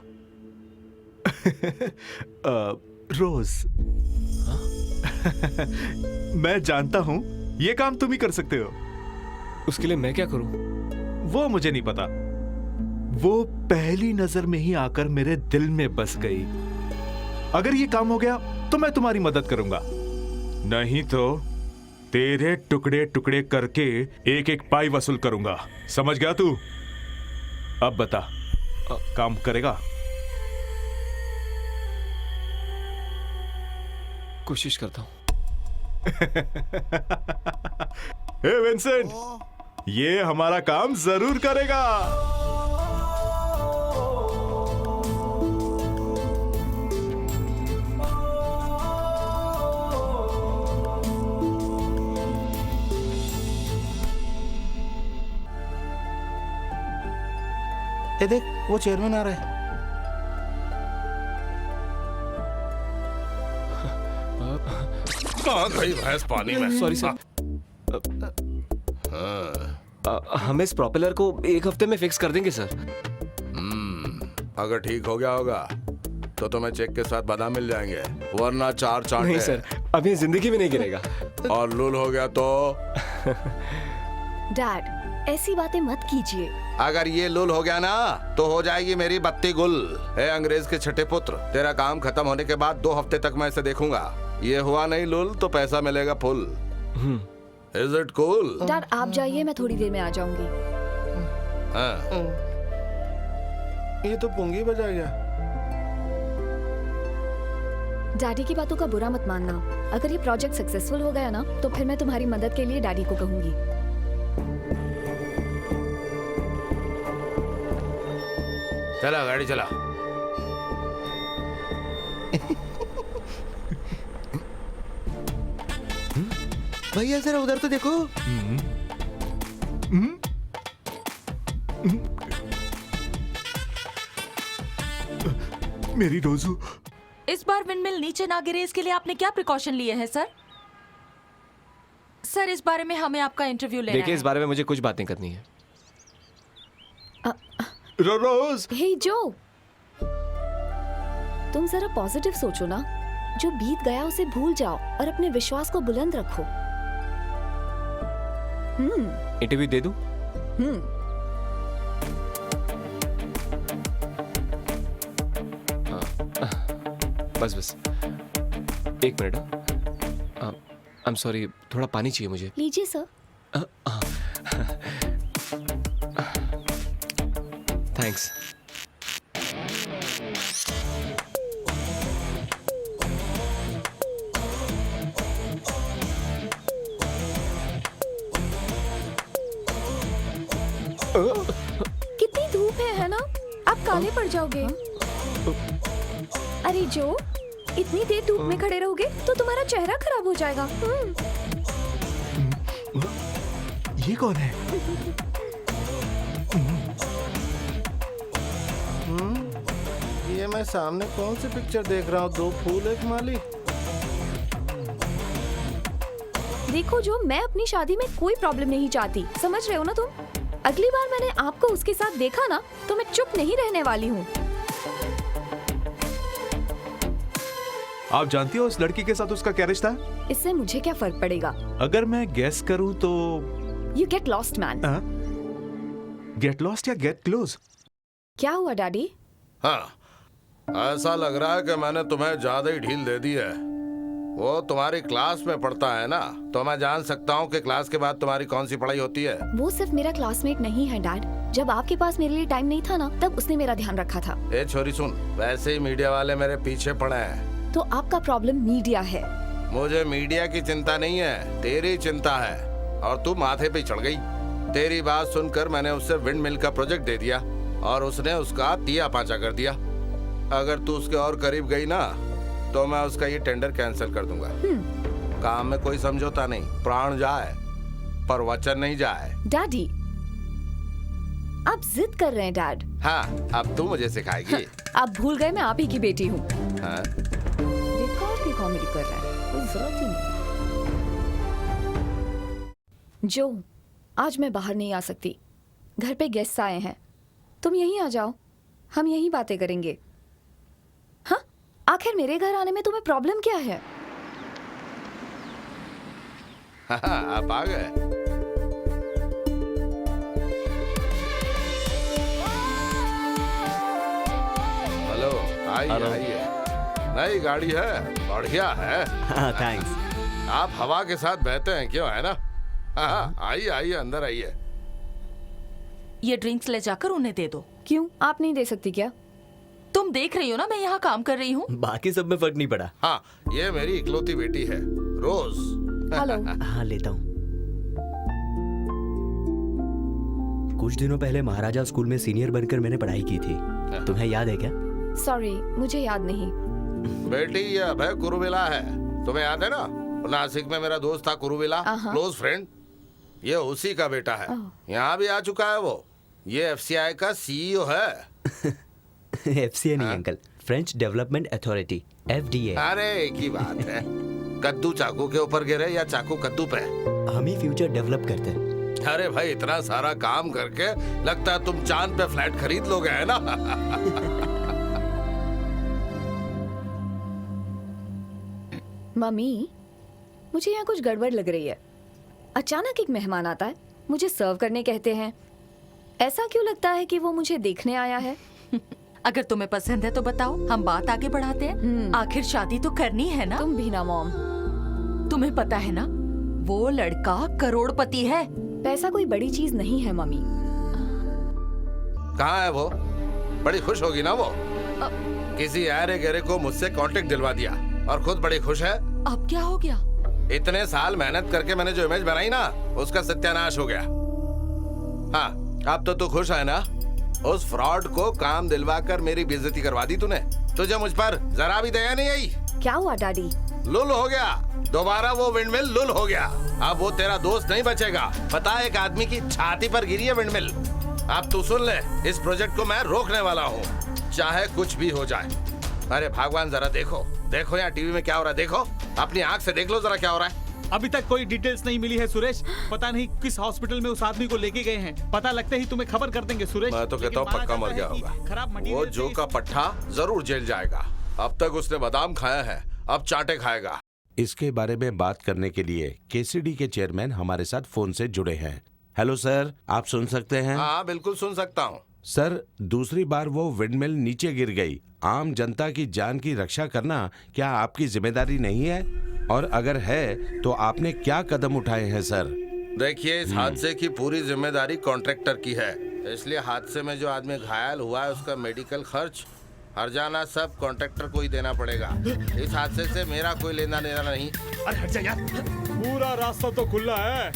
रोज। मैं जानता हूँ ये काम तुम ही कर सकते हो। उसके लिए मैं क्या करूँ? वो मुझे नहीं पता। वो पहली नजर में ही आकर मेरे दिल में बस गई। अगर ये काम हो गया तो मैं तुम्हारी मदद करूंगा, नहीं तो तेरे टुकड़े टुकड़े करके एक एक पाई वसूल करूंगा। समझ गया तू? अब बता, काम करेगा? कोशिश करता हूं। हे विंसेंट, ये हमारा काम जरूर करेगा। ये देख वो चेयरमैन आ रहा है। कहाँ गई भैंस पानी में? Sorry sir. हम इस प्रोपेलर को 1 हफ्ते में फिक्स कर देंगे सर। अगर ठीक हो गया होगा तो तुम्हें चेक के साथ बादाम मिल जाएंगे, वरना 4 चांटे। नहीं सर, अभी जिंदगी में नहीं गिरेगा। और लूल हो गया तो? डैड ऐसी बातें मत कीजिए। अगर ये लूल हो गया ना तो हो जाएगी मेरी बत्ती गुल। ए अंग्रेज के छठे पुत्र, तेरा काम खत्म होने के बाद 2 हफ्ते तक मैं इसे देखूंगा। ये हुआ नहीं लूल तो पैसा मिलेगा full. Is it cool? Dad आप जाइए, मैं थोड़ी देर में आ जाऊंगी। ये तो पुंगी बजा गया। डैडी की बातों का बुरा मत मानना। अगर ये प्रोजेक्ट सक्सेसफुल हो गया ना तो फिर मैं तुम्हारी मदद के लिए डैडी को कहूंगी। चला गाड़ी चला। भैया जरा उधर तो देखो। मेरी रोजू। इस बार विंडमिल नीचे ना गिरे इसके लिए आपने क्या प्रिकॉशन लिए हैं सर? सर इस बारे में हमें आपका इंटरव्यू लेना है। देखिए इस बारे में मुझे कुछ बातें करनी है। रोज। हे जो, तुम जरा पॉजिटिव सोचो ना। जो बीत गया उसे भूल जाओ और अपने विश्वास को बुलंद रखो। इंटरव्यू दे दूं? बस बस 1 मिनट। आई एम सॉरी, थोड़ा पानी चाहिए मुझे। लीजिए सर। थैंक्स। कितनी धूप है ना? आप काले पड़ जाओगे। अरे जो, इतनी देर धूप में खड़े रहोगे तो तुम्हारा चेहरा खराब हो जाएगा। ये कौन है? ये मैं सामने कौन सी पिक्चर देख रहा हूँ? 2 फूल 1 माली। देखो जो, मैं अपनी शादी में कोई प्रॉब्लम नहीं चाहती, समझ रहे हो ना तुम? अगली बार मैंने आपको उसके साथ देखा ना तो मैं चुप नहीं रहने वाली हूँ। आप जानती हो उस लड़की के साथ उसका क्या रिश्ता है? इससे मुझे क्या फर्क पड़ेगा? अगर मैं गेस करूं तो you get lost man. Get lost या गेट क्लोज? क्या हुआ डैडी? हाँ, ऐसा लग रहा है कि मैंने तुम्हें ज्यादा ही ढील दे दी है। वो तुम्हारी क्लास में पढ़ता है ना, तो मैं जान सकता हूँ कि क्लास के बाद तुम्हारी कौन सी पढ़ाई होती है? वो सिर्फ मेरा क्लासमेट नहीं है डैड। जब आपके पास मेरे लिए टाइम नहीं था ना, तब उसने मेरा ध्यान रखा था। ए छोरी सुन, वैसे ही मीडिया वाले मेरे पीछे पड़े हैं। तो आपका प्रॉब्लम मीडिया है। मुझे मीडिया की चिंता नहीं है, तेरी चिंता है, और तू माथे पे चढ़ गई। तेरी बात सुनकर मैंने उससे विंड मिल का प्रोजेक्ट दे दिया और उसने उसका तिया पांचा कर दिया। अगर तू उसके और करीब गई ना तो मैं उसका ये टेंडर कैंसिल कर दूंगा। काम में कोई समझौता नहीं, प्राण जाए पर वचन नहीं जाए। डैडी आप जिद कर रहे हैं डैड। हाँ, अब तू मुझे सिखाएगी। आप भूल गए मैं आप ही की बेटी हूँ। हाँ? देखो और भी कॉमेडी कर रहा है, कोई जरूरत ही नहीं। जो, आज मैं बाहर नहीं आ सकती, घर पे गेस्ट आए हैं। तुम यहीं आ जाओ, हम यहीं बातें करेंगे। हाँ, आखिर मेरे घर आने में तुम्हें प्रॉब्लम क्या है? आप आ गए। हेलो, आइए। नई गाड़ी है, बढ़िया है। थैंक्स। आप हवा के साथ बहते हैं क्यों, है ना? हाँ, आइए अंदर आइए। ये ड्रिंक्स ले जाकर उन्हें दे दो। क्यों, आप नहीं दे सकती क्या? तुम देख रही हो ना मैं यहाँ काम कर रही हूँ। बाकी सब में फर्क नहीं पड़ा। हाँ, ये मेरी इकलौती बेटी है, रोज। हेलो। हाँ, लेता हूँ। कुछ दिनों पहले महाराजा स्कूल में सीनियर बनकर मैंने पढ़ाई की थी, तुम्हें याद है क्या? सॉरी, मुझे याद नहीं। बेटी, ये अभय कुरुविला है, तुम्हें याद है ना? नासिक में मेरा दोस्त था कुरुविला, क्लोज फ्रेंड। ये उसी का बेटा है, यहाँ भी आ चुका है वो। ये FCI का CEO है। FCI नहीं uncle, French development authority, FDA। अरे एक ही बात है, कद्दू चाकू के ऊपर गिरे या चाकू कद्दू पे। हम ही फ्यूचर डेवलप करते हैं। अरे भाई इतना सारा काम करके लगता है तुम चांद पे फ्लैट खरीद लोगे, है ना? मम्मी, मुझे यहाँ कुछ गड़बड़ लग रही है। अचानक एक मेहमान आता है, मुझे सर्व करने कहते हैं। ऐसा क्यों लगता है कि वो मुझे देखने आया है? अगर तुम्हें पसंद है तो बताओ, हम बात आगे बढ़ाते हैं। आखिर शादी तो करनी है ना? तुम भी ना मॉम। तुम्हें पता है ना, वो लड़का करोड़पति है। पैसा कोई बड़ी चीज नहीं है मम्मी। कहाँ है वो? बड़ी खुश होगी ना वो। किसी अरे गहरे को मुझसे कांटेक्ट दिलवा दिया और खुद बड़ी खुश है। अब क्या हो गया? इतने साल मेहनत करके मैंने जो इमेज बनाई ना, उसका सत्यानाश हो गया। हाँ, अब तो तू खुश है ना? उस फ्रॉड को काम दिलवा कर मेरी बेइज्जती करवा दी तूने। तुझे मुझ पर जरा भी दया नहीं आई। क्या हुआ डैडी? लुल हो गया, दोबारा वो विंडमिल लुल हो गया। अब वो तेरा दोस्त नहीं बचेगा। पता है, एक आदमी की छाती पर गिरी है विंडमिल। अब तू सुन ले, इस प्रोजेक्ट को मैं रोकने वाला हूँ, चाहे कुछ भी हो जाए। अरे भगवान, जरा देखो देखो यहाँ टीवी में क्या हो रहा है। देखो, अपनी आंख से देख लो जरा क्या हो रहा है। अभी तक कोई डिटेल्स नहीं मिली है सुरेश। पता नहीं किस हॉस्पिटल में उस आदमी को लेके गए हैं। पता लगते ही तुम्हें खबर कर देंगे सुरेश। मैं तो कहता हूँ पक्का मर गया होगा। वो जो का पट्टा जरूर जेल जाएगा। अब तक उसने बादाम खाया है, अब चाटे खाएगा। इसके बारे में बात करने के लिए केसीडी के चेयरमैन हमारे साथ फोन से जुड़े हैं। हेलो सर, आप सुन सकते हैं? हाँ बिल्कुल सुन सकता हूँ। सर, दूसरी बार वो विंडमिल नीचे गिर गई। आम जनता की जान की रक्षा करना क्या आपकी जिम्मेदारी नहीं है? और अगर है तो आपने क्या कदम उठाए हैं सर? देखिए, इस हादसे की पूरी जिम्मेदारी कॉन्ट्रैक्टर की है, इसलिए हादसे में जो आदमी घायल हुआ है उसका मेडिकल खर्च, हर्जाना सब कॉन्ट्रैक्टर को ही देना पड़ेगा। इस हादसे से मेरा कोई लेना देना नहीं। अरे हट जा यार, पूरा रास्ता तो खुला है।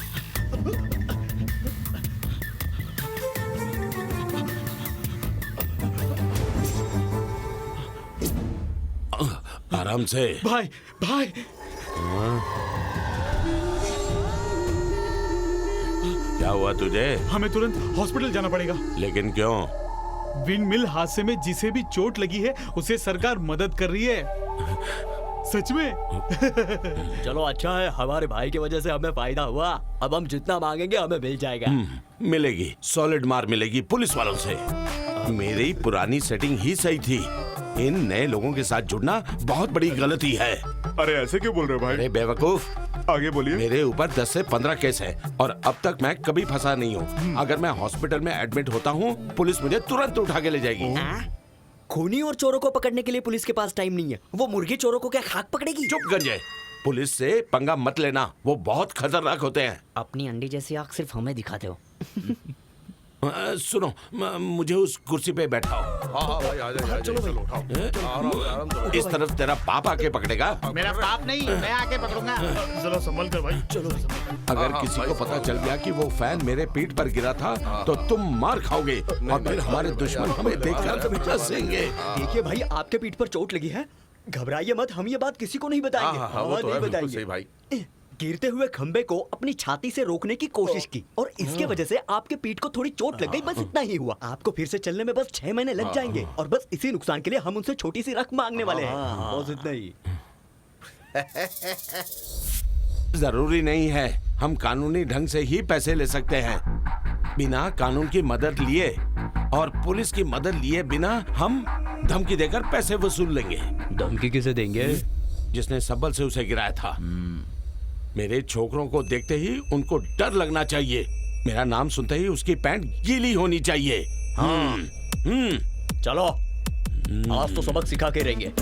आराम से भाई भाई। क्या हुआ तुझे? हमें तुरंत हॉस्पिटल जाना पड़ेगा। लेकिन क्यों? विंडमिल हादसे में जिसे भी चोट लगी है उसे सरकार मदद कर रही है। सच में। चलो अच्छा है, हमारे भाई की वजह से हमें फायदा हुआ। अब हम जितना मांगेंगे हमें मिल जाएगा। मिलेगी, सॉलिड मार मिलेगी पुलिस वालों से। मेरी पुरानी सेटिंग ही सही थी। इन नए लोगों के साथ जुड़ना बहुत बड़ी गलती है। अरे ऐसे क्यों बोल रहे हो भाई? अरे बेवकूफ, आगे बोलिए। मेरे ऊपर 10 से 15 केस हैं और अब तक मैं कभी फंसा नहीं हूँ। अगर मैं हॉस्पिटल में एडमिट होता हूँ, पुलिस मुझे तुरंत उठा के ले जाएगी। खूनी और चोरों को पकड़ने के लिए पुलिस के पास टाइम नहीं है। वो मुर्गी चोरों को क्या खाक पकड़ेगी? चुप गंजे, पुलिस से पंगा मत लेना, वो बहुत खतरनाक होते हैं। अपनी अंडी जैसी आंख सिर्फ हमें दिखाते हो। सुनो, मुझे उस कुर्सी पे बैठाओ। हाँ भाई, आ जाओ, चलो उठाओ। इस तरफ तेरा पाप आके पकड़ेगा। मेरा पाप नहीं, मैं आके पकड़ूंगा। चलो संभल कर भाई, चलो। अगर किसी को पता चल गया कि वो फैन मेरे पीठ पर गिरा था तो तुम मार खाओगे और फिर हमारे दुश्मन हमें देखकर हंसेंगे। देखिए भाई, आपके पीठ पर चोट लगी है, घबराइए मत। हम ये बात किसी को नहीं बताएंगे। वो तो है, बिल्कुल सही भाई। गिरते हुए खंबे को अपनी छाती से रोकने की कोशिश की और इसके वजह से आपके पीठ को थोड़ी चोट लग गई, बस इतना ही हुआ। आपको फिर से चलने में बस 6 महीने लग जाएंगे और बस इसी नुकसान के लिए हम उनसे छोटी सी रकम मांगने वाले हैं। बस इतना ही। जरूरी नहीं है, हम कानूनी ढंग से ही पैसे ले सकते हैं। बिना कानून की मदद लिए और पुलिस की मदद लिए बिना हम धमकी देकर पैसे वसूल लेंगे। धमकी किसे देंगे? जिसने सबल से उसे गिराया था। मेरे छोकरों को देखते ही उनको डर लगना चाहिए। मेरा नाम सुनते ही उसकी पैंट गीली होनी चाहिए। चलो, आज तो सबक सिखा के रहेंगे।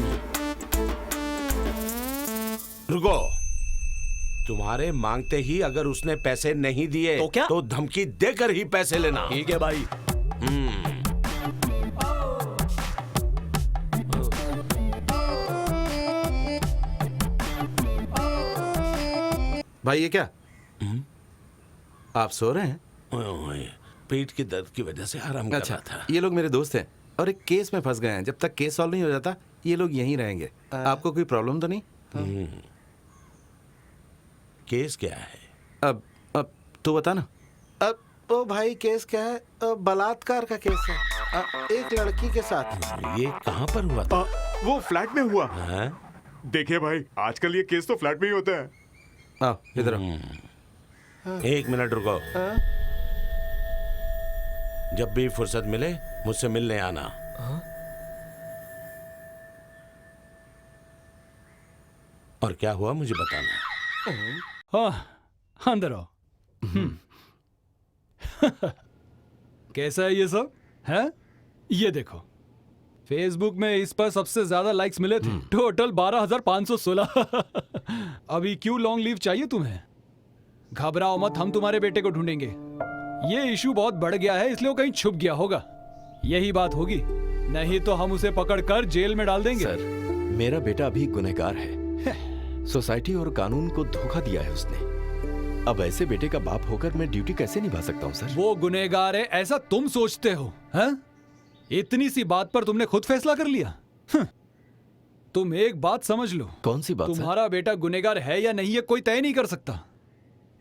रुको, तुम्हारे मांगते ही अगर उसने पैसे नहीं दिए तो क्या? तो धमकी देकर ही पैसे लेना। ठीक है भाई। भाई ये क्या? आप सो रहे हैं? पेट के दर्द की वजह से आराम कर रहा था। ये लोग मेरे दोस्त हैं और एक केस में फंस गए हैं। जब तक केस सॉल्व नहीं हो जाता ये लोग यहीं रहेंगे। आपको कोई प्रॉब्लम तो नहीं? केस क्या है? अब तू बता ना। अब ओ भाई केस क्या है? बलात्कार का केस है, एक लड़की के साथ। ये कहाँ पर हुआ था? वो फ्लैट में हुआ। देखिए भाई, आजकल ये केस तो फ्लैट में ही होता है। इधर एक मिनट रुको। जब भी फुर्सत मिले मुझसे मिलने आना। और क्या हुआ मुझे बताना। हाँ, अंदर आओ। कैसा है ये सब? है ये देखो, फेसबुक में इस पर सबसे ज्यादा लाइक्स मिले थे, टोटल 12,516। अभी क्यों लॉन्ग लीव चाहिए तुम्हें? घबराओ मत, हम तुम्हारे बेटे को ढूंढेंगे। ये इशू बहुत बढ़ गया है, इसलिए वो कहीं छुप गया होगा। यही बात होगी, नहीं तो हम उसे पकड़कर जेल में डाल देंगे। सर, मेरा बेटा अभी गुनहगार है। सोसाइटी और कानून को धोखा दिया है उसने। अब ऐसे बेटे का बाप होकर मैं ड्यूटी कैसे निभा सकता हूँ सर? वो गुनहगार है ऐसा तुम सोचते हो? हैं? इतनी सी बात पर तुमने खुद फैसला कर लिया? तुम एक बात समझ लो। कौन सी बात? तुम्हारा बेटा गुनहगार है या नहीं, ये कोई तय नहीं कर सकता।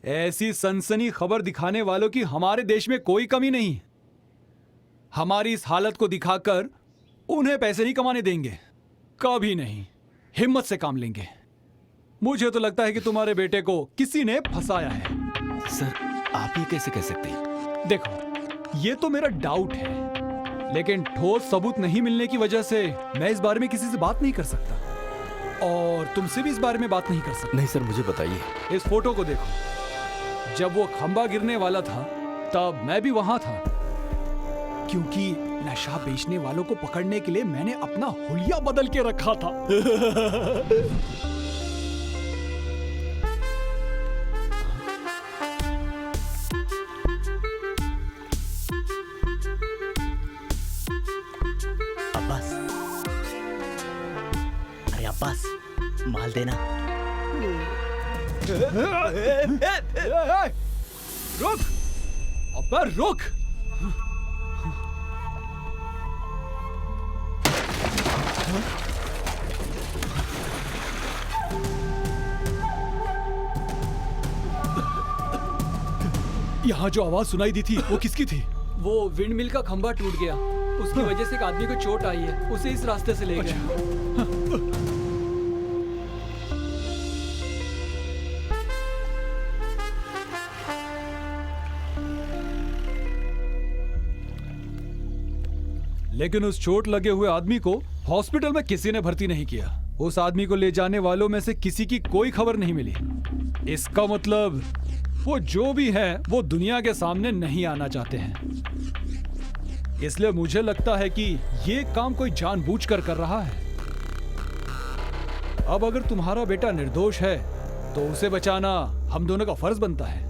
ऐसी सनसनी खबर दिखाने वालों की हमारे देश में कोई कमी नहीं। हमारी इस हालत को दिखाकर उन्हें पैसे नहीं कमाने देंगे, कभी नहीं। हिम्मत से काम लेंगे। मुझे तो लगता है कि तुम्हारे बेटे को किसी ने फंसाया है। सर, आप ये कैसे कह सकते हैं? देखो, ये तो मेरा डाउट है, लेकिन ठोस सबूत नहीं मिलने की वजह से मैं इस बारे में किसी से बात नहीं कर सकता, और तुमसे भी इस बारे में बात नहीं कर सकता। नहीं सर, मुझे बताइए। इस फोटो को देखो। जब वो खंबा गिरने वाला था तब मैं भी वहां था, क्योंकि नशा बेचने वालों को पकड़ने के लिए मैंने अपना हुलिया बदल के रखा था। अब्बास, अरे अब्बास, माल देना। रुक, अब्बा रुक। यहाँ जो आवाज सुनाई दी थी वो किसकी थी? वो विंड मिल का खंभा टूट गया, उसकी वजह से एक आदमी को चोट आई है, उसे इस रास्ते से ले गए। लेकिन उस चोट लगे हुए आदमी को हॉस्पिटल में किसी ने भर्ती नहीं किया। उस आदमी को ले जाने वालों में से किसी की कोई खबर नहीं मिली। इसका मतलब वो जो भी है वो दुनिया के सामने नहीं आना चाहते हैं। इसलिए मुझे लगता है कि ये काम कोई जानबूझकर कर रहा है। अब अगर तुम्हारा बेटा निर्दोष है तो उसे बचाना हम दोनों का फर्ज बनता है।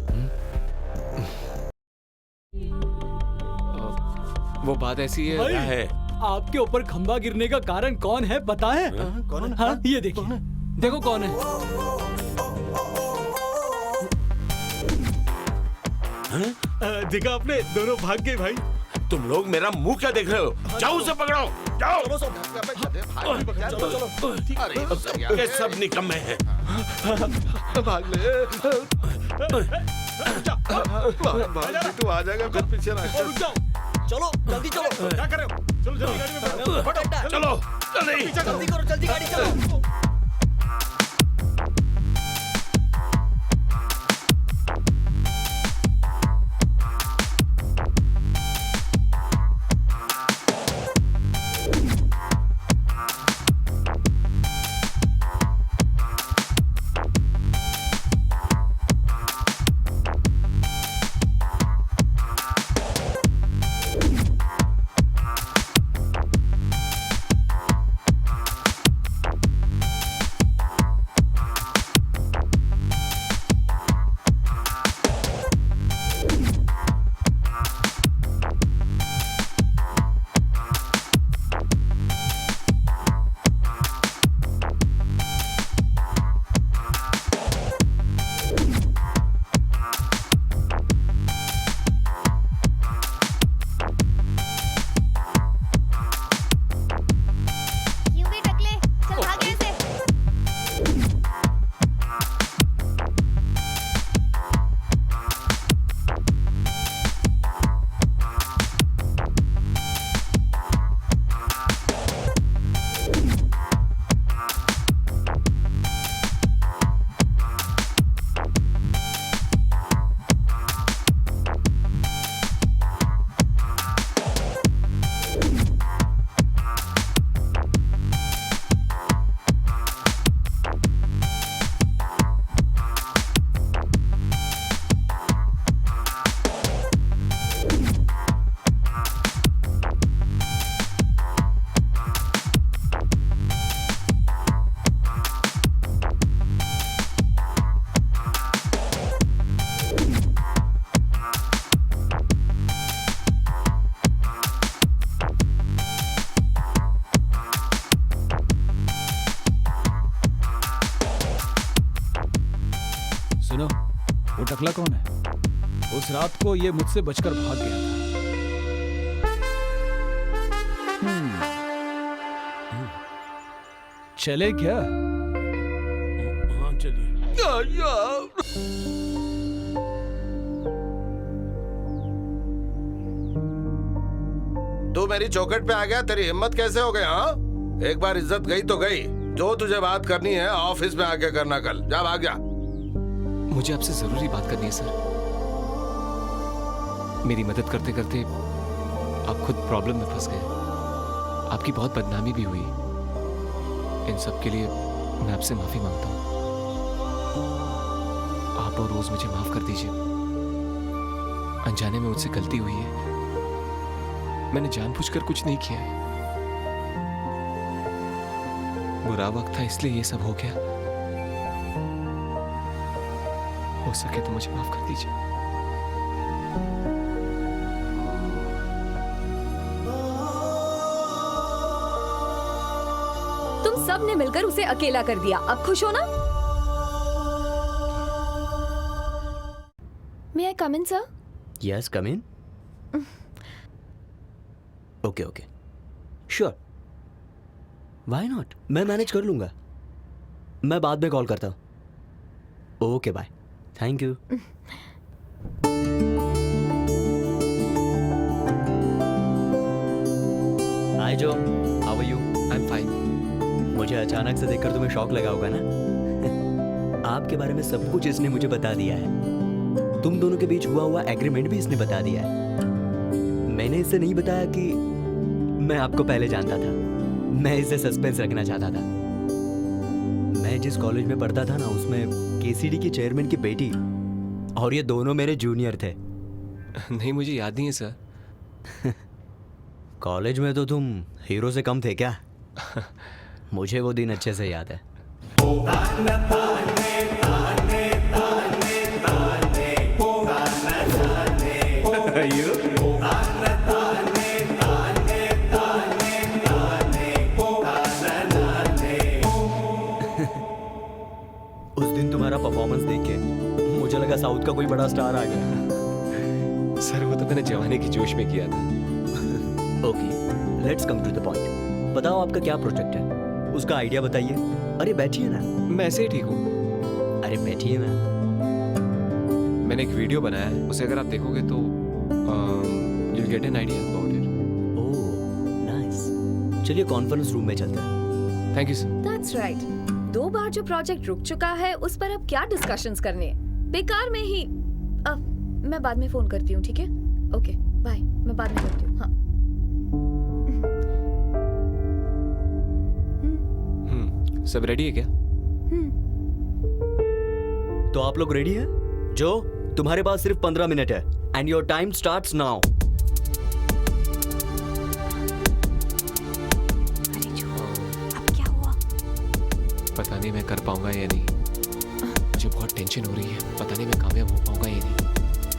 वो बात ऐसी है। क्या है? आपके ऊपर खंबा गिरने का कारण कौन है बताएं? कौन है? हाँ, ये देखिए, देखो कौन है। देखा आपने, दोनों भाग गए भाई। तुम लोग मेरा मुंह क्या देख रहे हो? जाओ उसे पकड़ो, जाओ। ये सब निकम्मे हैं। भाग ले। तू आ जाएगा फिर पीछे ना। चलो जल्दी चलो। क्या कर रहे हो? चलो जल्दी गाड़ी में बैठो। चलो जल्दी करो, जल्दी गाड़ी चलो। टकला कौन है? उस रात को ये मुझसे बचकर भाग गया था। चले क्या? हाँ चलिए। तू मेरी चौखट पे आ गया, तेरी हिम्मत कैसे हो गई? हाँ, एक बार इज्जत गई तो गई। जो तुझे बात करनी है ऑफिस में आके करना, कल जा, भाग जा। मुझे आपसे जरूरी बात करनी है सर। मेरी मदद करते करते आप खुद प्रॉब्लम में फंस गए। आपकी बहुत बदनामी भी हुई। इन सब के लिए मैं आपसे माफी मांगता हूँ। आप और रोज मुझे माफ कर दीजिए। अनजाने में मुझसे गलती हुई है। मैंने जानबूझकर कुछ नहीं किया है। बुरा वक्त था इसलिए ये सब हो गया। हो सके तो मुझे माफ कर दीजिए। तुम सब ने मिलकर उसे अकेला कर दिया। अब खुश हो ना? May I come in, sir? Yes come in. Okay okay sure, why not, मैं मैनेज कर लूंगा। मैं बाद में कॉल करता हूँ। Okay bye, thank you. Hi Jo, how are you? I am fine. मुझे अचानक से देखकर तुम्हें शॉक लगा होगा ना? आपके बारे में सब कुछ इसने मुझे बता दिया है। तुम दोनों के बीच हुआ एग्रीमेंट भी इसने बता दिया है। मैंने इसे नहीं बताया कि मैं आपको पहले जानता था। मैं इसे सस्पेंस रखना चाहता था। मैं जिस कॉलेज में पढ़ता था ना, उसमें केसीडी की चेयरमैन की बेटी और ये दोनों मेरे जूनियर थे। नहीं, मुझे याद नहीं है सर। कॉलेज में तो तुम हीरो से कम थे क्या? मुझे वो दिन अच्छे से याद है। उस दिन तुम्हारा परफॉर्मेंस देख के मुझे लगा साउथ का कोई बड़ा स्टार आ गया। सर वो तो मैंने जवानी की जोश में किया था। Okay, let's come to the point. बताओ आपका क्या प्रोजेक्ट है, उसका आइडिया बताइए। अरे बैठिए ना। मैं ऐसे ही ठीक हूँ। अरे बैठिए ना। मैंने एक वीडियो बनाया है, उसे अगर आप देखोगे तो you'll get an idea about it. Oh nice. चलिए कॉन्फ्रेंस रूम में चलते हैं। Thank you sir. That's right. 2 बार जो प्रोजेक्ट रुक चुका है उस पर अब क्या डिस्कशंस करने, बेकार में ही। अब मैं बाद में फोन करती हूँ, ठीक है? ओके बाय, मैं बाद में करती हूँ। हाँ। सब रेडी है क्या? तो आप लोग रेडी हैं? जो तुम्हारे पास सिर्फ 15 मिनट है and your time starts now. पता नहीं मैं कर पाऊंगा या नहीं। मुझे बहुत टेंशन हो रही है। पता नहीं मैं कामयाब हो पाऊंगा या नहीं।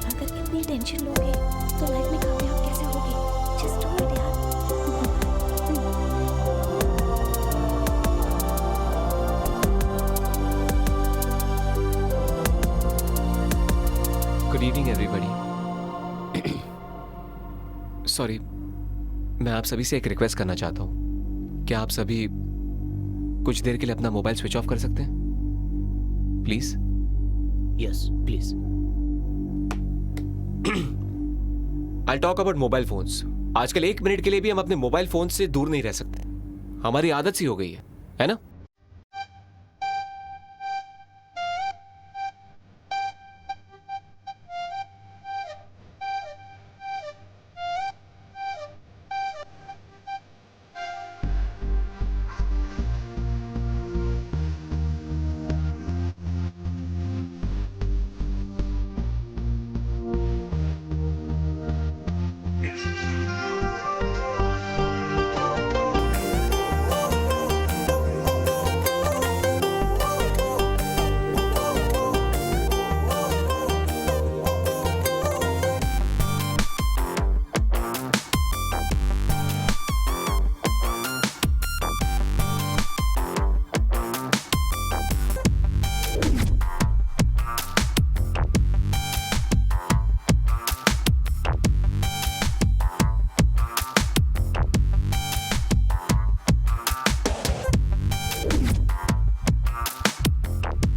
अगर इतनी टेंशन लोगे तो लाइफ में कामयाब कैसे होगे? जस्ट डू इट यार। Good evening everybody. सॉरी, मैं आप सभी से एक रिक्वेस्ट करना चाहता हूँ। क्या आप सभी कुछ देर के लिए अपना मोबाइल स्विच ऑफ कर सकते हैं please? Yes please. I talk about mobile phones. आजकल 1 मिनट के लिए भी हम अपने मोबाइल फोन से दूर नहीं रह सकते। हमारी आदत सी हो गई है ना?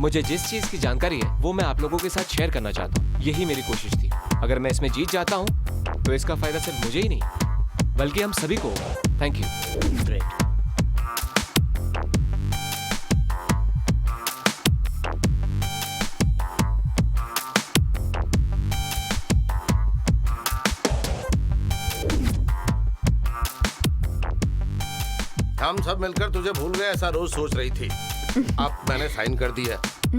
मुझे जिस चीज की जानकारी है वो मैं आप लोगों के साथ शेयर करना चाहता हूँ। यही मेरी कोशिश थी। अगर मैं इसमें जीत जाता हूँ तो इसका फायदा सिर्फ मुझे ही नहीं बल्कि हम सभी को होगा। Thank you. ग्रेट। हम सब मिलकर तुझे भूल गए ऐसा रोज सोच रही थी। अब मैंने साइन कर दी है।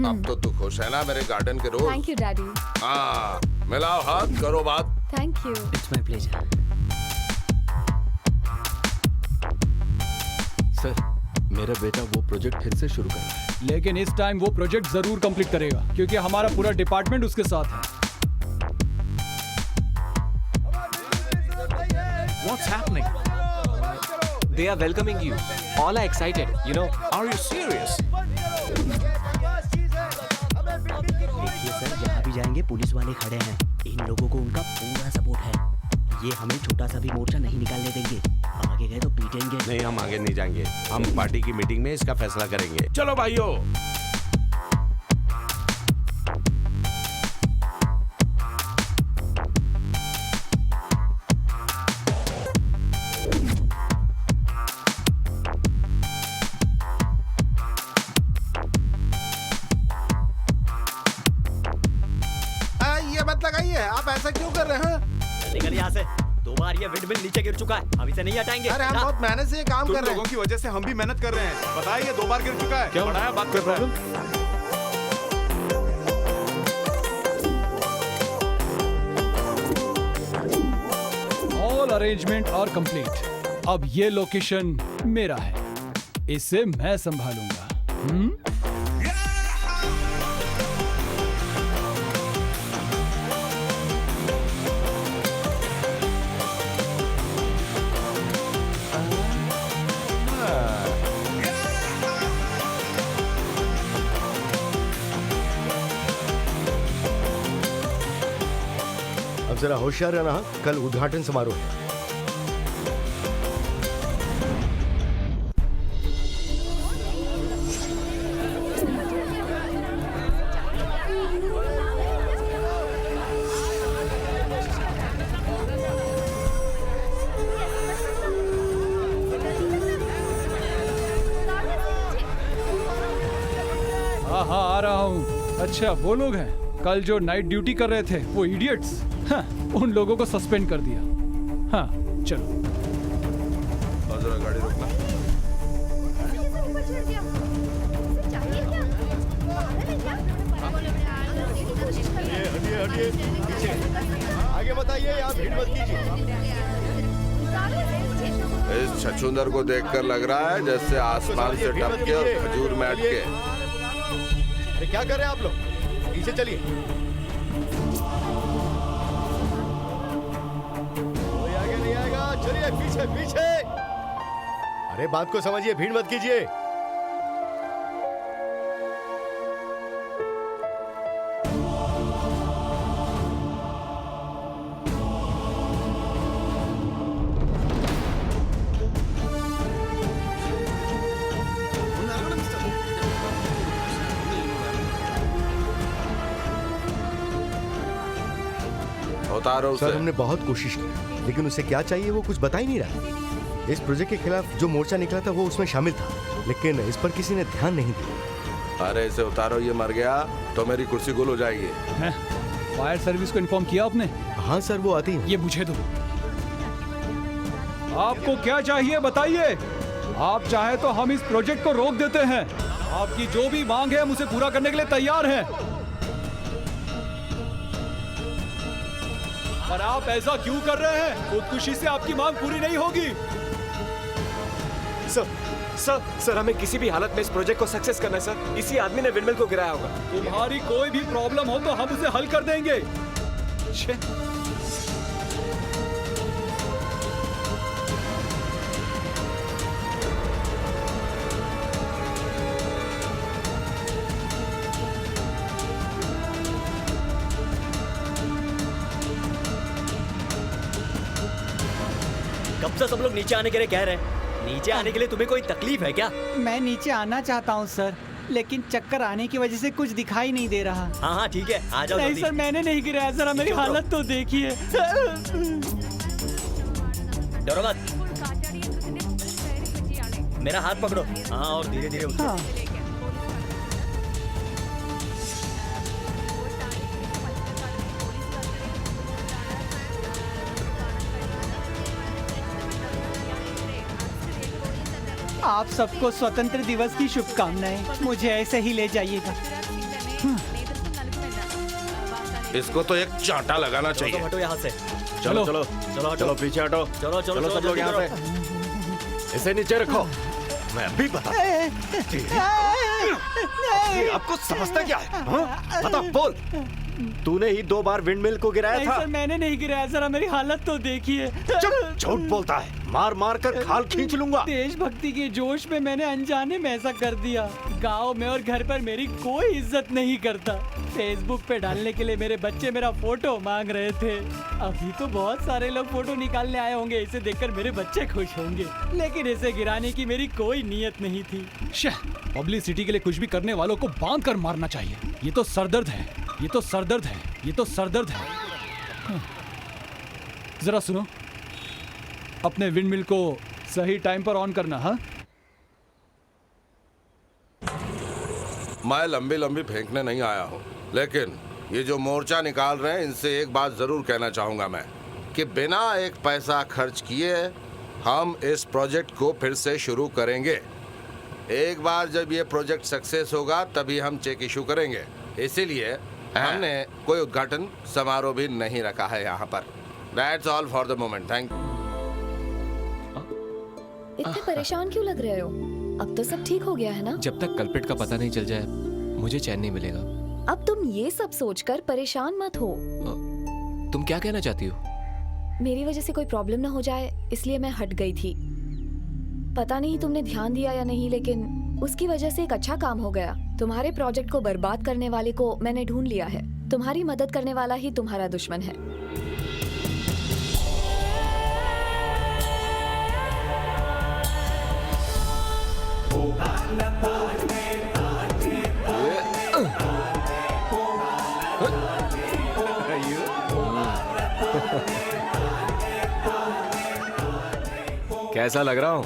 अब तो तू खुश है ना मेरे गार्डन के रोज? Thank you daddy. हाँ, मिलाओ हाथ, करो बात। Thank you. It's my pleasure. Sir, मेरा बेटा वो प्रोजेक्ट फिर से शुरू कर रहा है। लेकिन इस टाइम वो प्रोजेक्ट जरूर कंप्लीट करेगा क्योंकि हमारा पूरा डिपार्टमेंट उसके साथ है। What's happening? They are welcoming you. All are excited. You know. Are you serious? देखिए सर, जहाँ भी जाएंगे पुलिस वाले खड़े हैं। इन लोगों को उनका पूरा सपोर्ट है। ये हमें छोटा सा भी मोर्चा नहीं निकालने देंगे। आगे गए तो पीटेंगे। नहीं, हम आगे नहीं जाएंगे। हम पार्टी की मीटिंग में इसका फैसला करेंगे। चलो भाइयों। ये मत लगाइए, आप ऐसा क्यों कर रहे हैं? निकल यहाँ से। 2 बार ये विंडमिल नीचे गिर चुका है, हम इसे नहीं हटाएंगे। अरे हम बहुत मेहनत से ये काम कर रहे हैं। लोगों की वजह से हम भी मेहनत कर रहे हैं। पता है ये 2 बार गिर चुका है। क्या बढ़ाया बात कर रहा है। All arrangement are complete. अब ये लोकेशन मेरा है, इसे मैं संभालूंगा। अब जरा होशियार रहना, कल उद्घाटन समारोह है। हाँ, आ रहा हूँ। अच्छा, वो लोग हैं कल जो नाइट ड्यूटी कर रहे थे, वो इडियट्स। हाँ, उन लोगों को सस्पेंड कर दिया। हाँ, चलो। जरा गाड़ी रोकना। हटिए, पीछे आगे बताइए, आप भीड़ मत कीजिए। इस छछूंदर को देखकर लग रहा है जैसे आसमान से टपके और खजूर में अटके। अरे क्या कर रहे हैं आप लोग? पीछे चलिए। कोई आगे नहीं आएगा, चलिए पीछे पीछे। अरे बात को समझिए, भीड़ मत कीजिए। सर, हमने बहुत कोशिश की, लेकिन उसे क्या चाहिए वो कुछ बता ही नहीं रहा। इस प्रोजेक्ट के खिलाफ जो मोर्चा निकला था वो उसमें शामिल था, लेकिन इस पर किसी ने ध्यान नहीं दिया। अरे इसे उतारो, ये मर गया तो मेरी कुर्सी गुल हो जाएगी। फायर सर्विस को इन्फॉर्म किया आपने? हाँ सर, वो आती है। ये मुझे दो। आपको क्या चाहिए बताइए। आप चाहे तो हम इस प्रोजेक्ट को रोक देते हैं। आपकी जो भी मांग है हम उसे पूरा करने के लिए तैयार हैं। पर आप ऐसा क्यों कर रहे हैं? खुदकुशी से आपकी मांग पूरी नहीं होगी। सर, हमें किसी भी हालत में इस प्रोजेक्ट को सक्सेस करना है सर। इसी आदमी ने विंडमिल को गिराया होगा। तुम्हारी कोई भी प्रॉब्लम हो तो हम उसे हल कर देंगे। कब से सब लोग नीचे आने के लिए कह रहे हैं। नीचे आने के लिए तुम्हें कोई तकलीफ है क्या? मैं नीचे आना चाहता हूँ सर, लेकिन चक्कर आने की वजह से कुछ दिखाई नहीं दे रहा। हाँ हाँ ठीक है, आ जाओ नहीं जल्दी। सर, मैंने नहीं गिराया, जरा मेरी हालत तो देखिए। डरो मत, मेरा हाथ पकड़ो। हाँ और धीरे धीरे उठो। हाँ। आप सबको स्वतंत्र दिवस की शुभकामनाएं। मुझे ऐसे ही ले जाइएगा। इसको तो एक चांटा लगाना चाहिए। हटो यहाँ से। चलो चलो चलो चलो पीछे हटो। चलो चलो सब लोग यहाँ से। इसे नीचे रखो, मैं अभी बता। आपको समझता क्या है? हाँ? बता, बोल। तूने ही 2 बार विंडमिल को गिराया नहीं था। सर, मैंने नहीं गिराया, जरा मेरी हालत तो देखिए। चुप, झूठ बोलता है, मार मार कर खाल खींच लूंगा। देशभक्ति के जोश में मैंने अनजाने में ऐसा कर दिया। गांव में और घर पर मेरी कोई इज्जत नहीं करता। फेसबुक पे डालने के लिए मेरे बच्चे मेरा फोटो मांग रहे थे। अभी तो बहुत सारे लोग फोटो निकालने आए होंगे, इसे देखकर मेरे बच्चे खुश होंगे, लेकिन इसे गिराने की मेरी कोई नीयत नहीं थी। पब्लिसिटी के लिए कुछ भी करने वालों को बांध कर मारना चाहिए। ये तो सरदर्द है, ये तो सरदर्द है, ये तो सरदर्द है। जरा सुनो, अपने विंडमिल को सही टाइम पर ऑन करना। हाँ, मैं लंबी लंबी फेंकने नहीं आया हूँ, लेकिन ये जो मोर्चा निकाल रहे हैं इनसे एक बात जरूर कहना चाहूंगा मैं, कि बिना एक पैसा खर्च किए हम इस प्रोजेक्ट को फिर से शुरू करेंगे। एक बार जब ये प्रोजेक्ट सक्सेस होगा तभी हम चेक इशू करेंगे। इसीलिए हमने कोई उद्घाटन समारोह भी नहीं रखा है यहाँ पर। That's all for the moment. Thank you. इतने परेशान क्यों लग रहे हो? अब तो सब ठीक हो गया है ना? जब तक कल्प्रिट का पता नहीं चल जाए मुझे चैन नहीं मिलेगा। अब तुम ये सब सोचकर परेशान मत हो। तुम क्या कहना चाहती हो? मेरी वजह से कोई प्रॉब्लम ना हो जाए इसलिए मैं हट गई थी। पता नहीं तुमने ध्यान दिया या नहीं, लेकिन उसकी वजह से एक अच्छा काम हो गया। तुम्हारे प्रोजेक्ट को बर्बाद करने वाले को मैंने ढूंढ लिया है। तुम्हारी मदद करने वाला ही तुम्हारा दुश्मन है। कैसा लग रहा हूँ?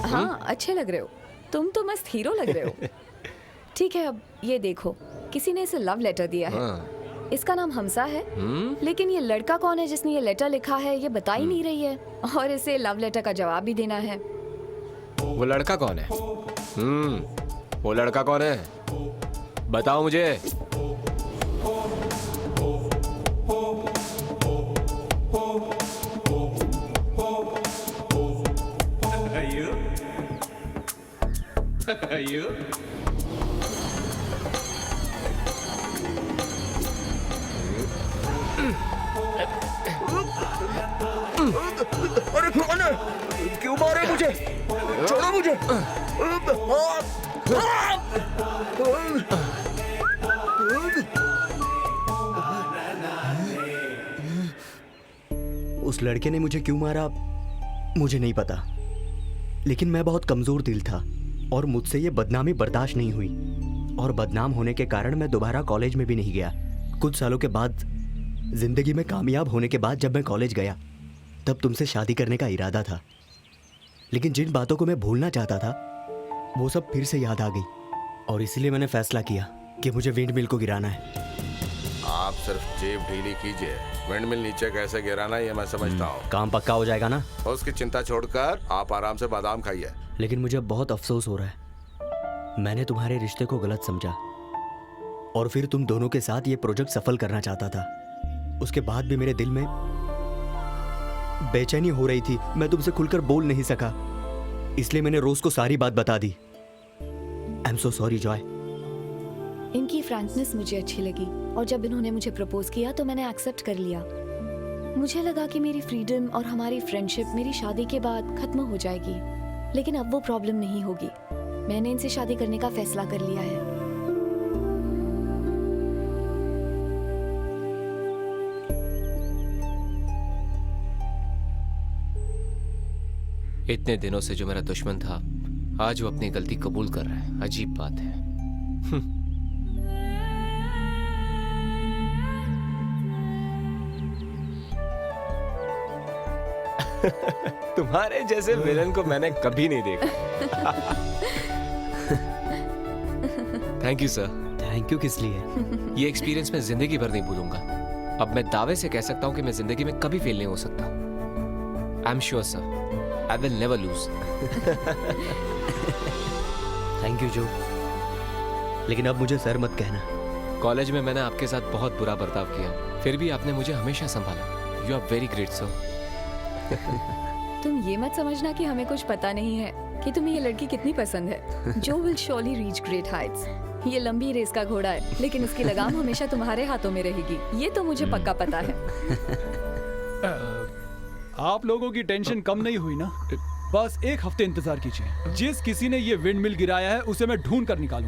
हाँ, अच्छे लग रहे हो। तुम तो मस्त हीरो लग रहे हो। ठीक है, अब ये देखो, किसी ने इसे लव लेटर दिया है। इसका नाम हमसा है, लेकिन ये लड़का कौन है जिसने ये लेटर लिखा है ये बता ही नहीं रही है, और इसे लव लेटर का जवाब भी देना है। वो लड़का कौन है? वो लड़का कौन है? बताओ मुझे। अरे कौन है? क्यों मारे मुझे? छोड़ो मुझे। उस लड़के ने मुझे क्यों मारा मुझे नहीं पता, लेकिन मैं बहुत कमजोर दिल था और मुझसे ये बदनामी बर्दाश्त नहीं हुई, और बदनाम होने के कारण मैं दोबारा कॉलेज में भी नहीं गया। कुछ सालों के बाद, जिंदगी में कामयाब होने के बाद जब मैं कॉलेज गया तब तुमसे शादी करने का इरादा था, लेकिन जिन बातों को मैं भूलना चाहता था वो सब फिर से याद आ गई, और इसलिए मैंने फैसला किया कि मुझे विंडमिल को गिराना है। आप सिर्फ जेब ढीली कीजिए, विंडमिल नीचे कैसे गिराना ये मैं समझता हूँ। काम पक्का हो जाएगा ना? उसकी चिंता छोड़कर आप आराम से बादाम खाइए। लेकिन मुझे बहुत अफसोस हो रहा है, मैंने तुम्हारे रिश्ते को गलत समझा, और फिर तुम दोनों के साथ ये प्रोजेक्ट सफल करना चाहता था। उसके बाद भी मेरे दिल में बेचैनी हो रही थी, मैं तुमसे खुलकर बोल नहीं सका, इसलिए मैंने रोज को सारी बात बता दी। I am so sorry Joy. इनकी फ्रैंकनेस मुझे अच्छी लगी, और जब इन्होंने मुझे प्रपोज किया तो मैंने एक्सेप्ट कर लिया। मुझे लगा कि मेरी फ्रीडम और हमारी फ्रेंडशिप मेरी शादी के बाद खत्म हो जाएगी, लेकिन अब वो प्रॉब्लम नहीं होगी। मैंने इनसे शादी करने का फैसला कर लिया है। इतने दिनों से जो मेरा दुश्मन था आज वो अपनी गलती कबूल कर रहा है। अजीब बात है। तुम्हारे जैसे विलन को मैंने कभी नहीं देखा। Thank you sir. Thank you किस लिए? ये एक्सपीरियंस मैं जिंदगी भर नहीं भूलूंगा। अब मैं दावे से कह सकता हूँ कि मैं जिंदगी में कभी फेल नहीं हो सकता। I am sure sir, I will never lose. Thank you जो, लेकिन अब मुझे सर मत कहना। कॉलेज में मैंने आपके साथ बहुत बुरा बर्ताव किया, फिर भी आपने मुझे हमेशा संभाला। You are very great sir. तुम ये मत समझना कि हमें कुछ पता नहीं है कि तुम्हें ये लड़की कितनी पसंद है। जो will surely reach great Heights. ये लंबी रेस का घोड़ा है, लेकिन इसकी लगाम हमेशा तुम्हारे हाथों में रहेगी। ये तो मुझे पक्का पता है। आप लोगों की टेंशन कम नहीं हुई ना? बस एक हफ्ते इंतजार कीजिए। जिस किसी ने ये विंड मिल गिराया है उसे मैं ढूंढ कर निकालूंगा।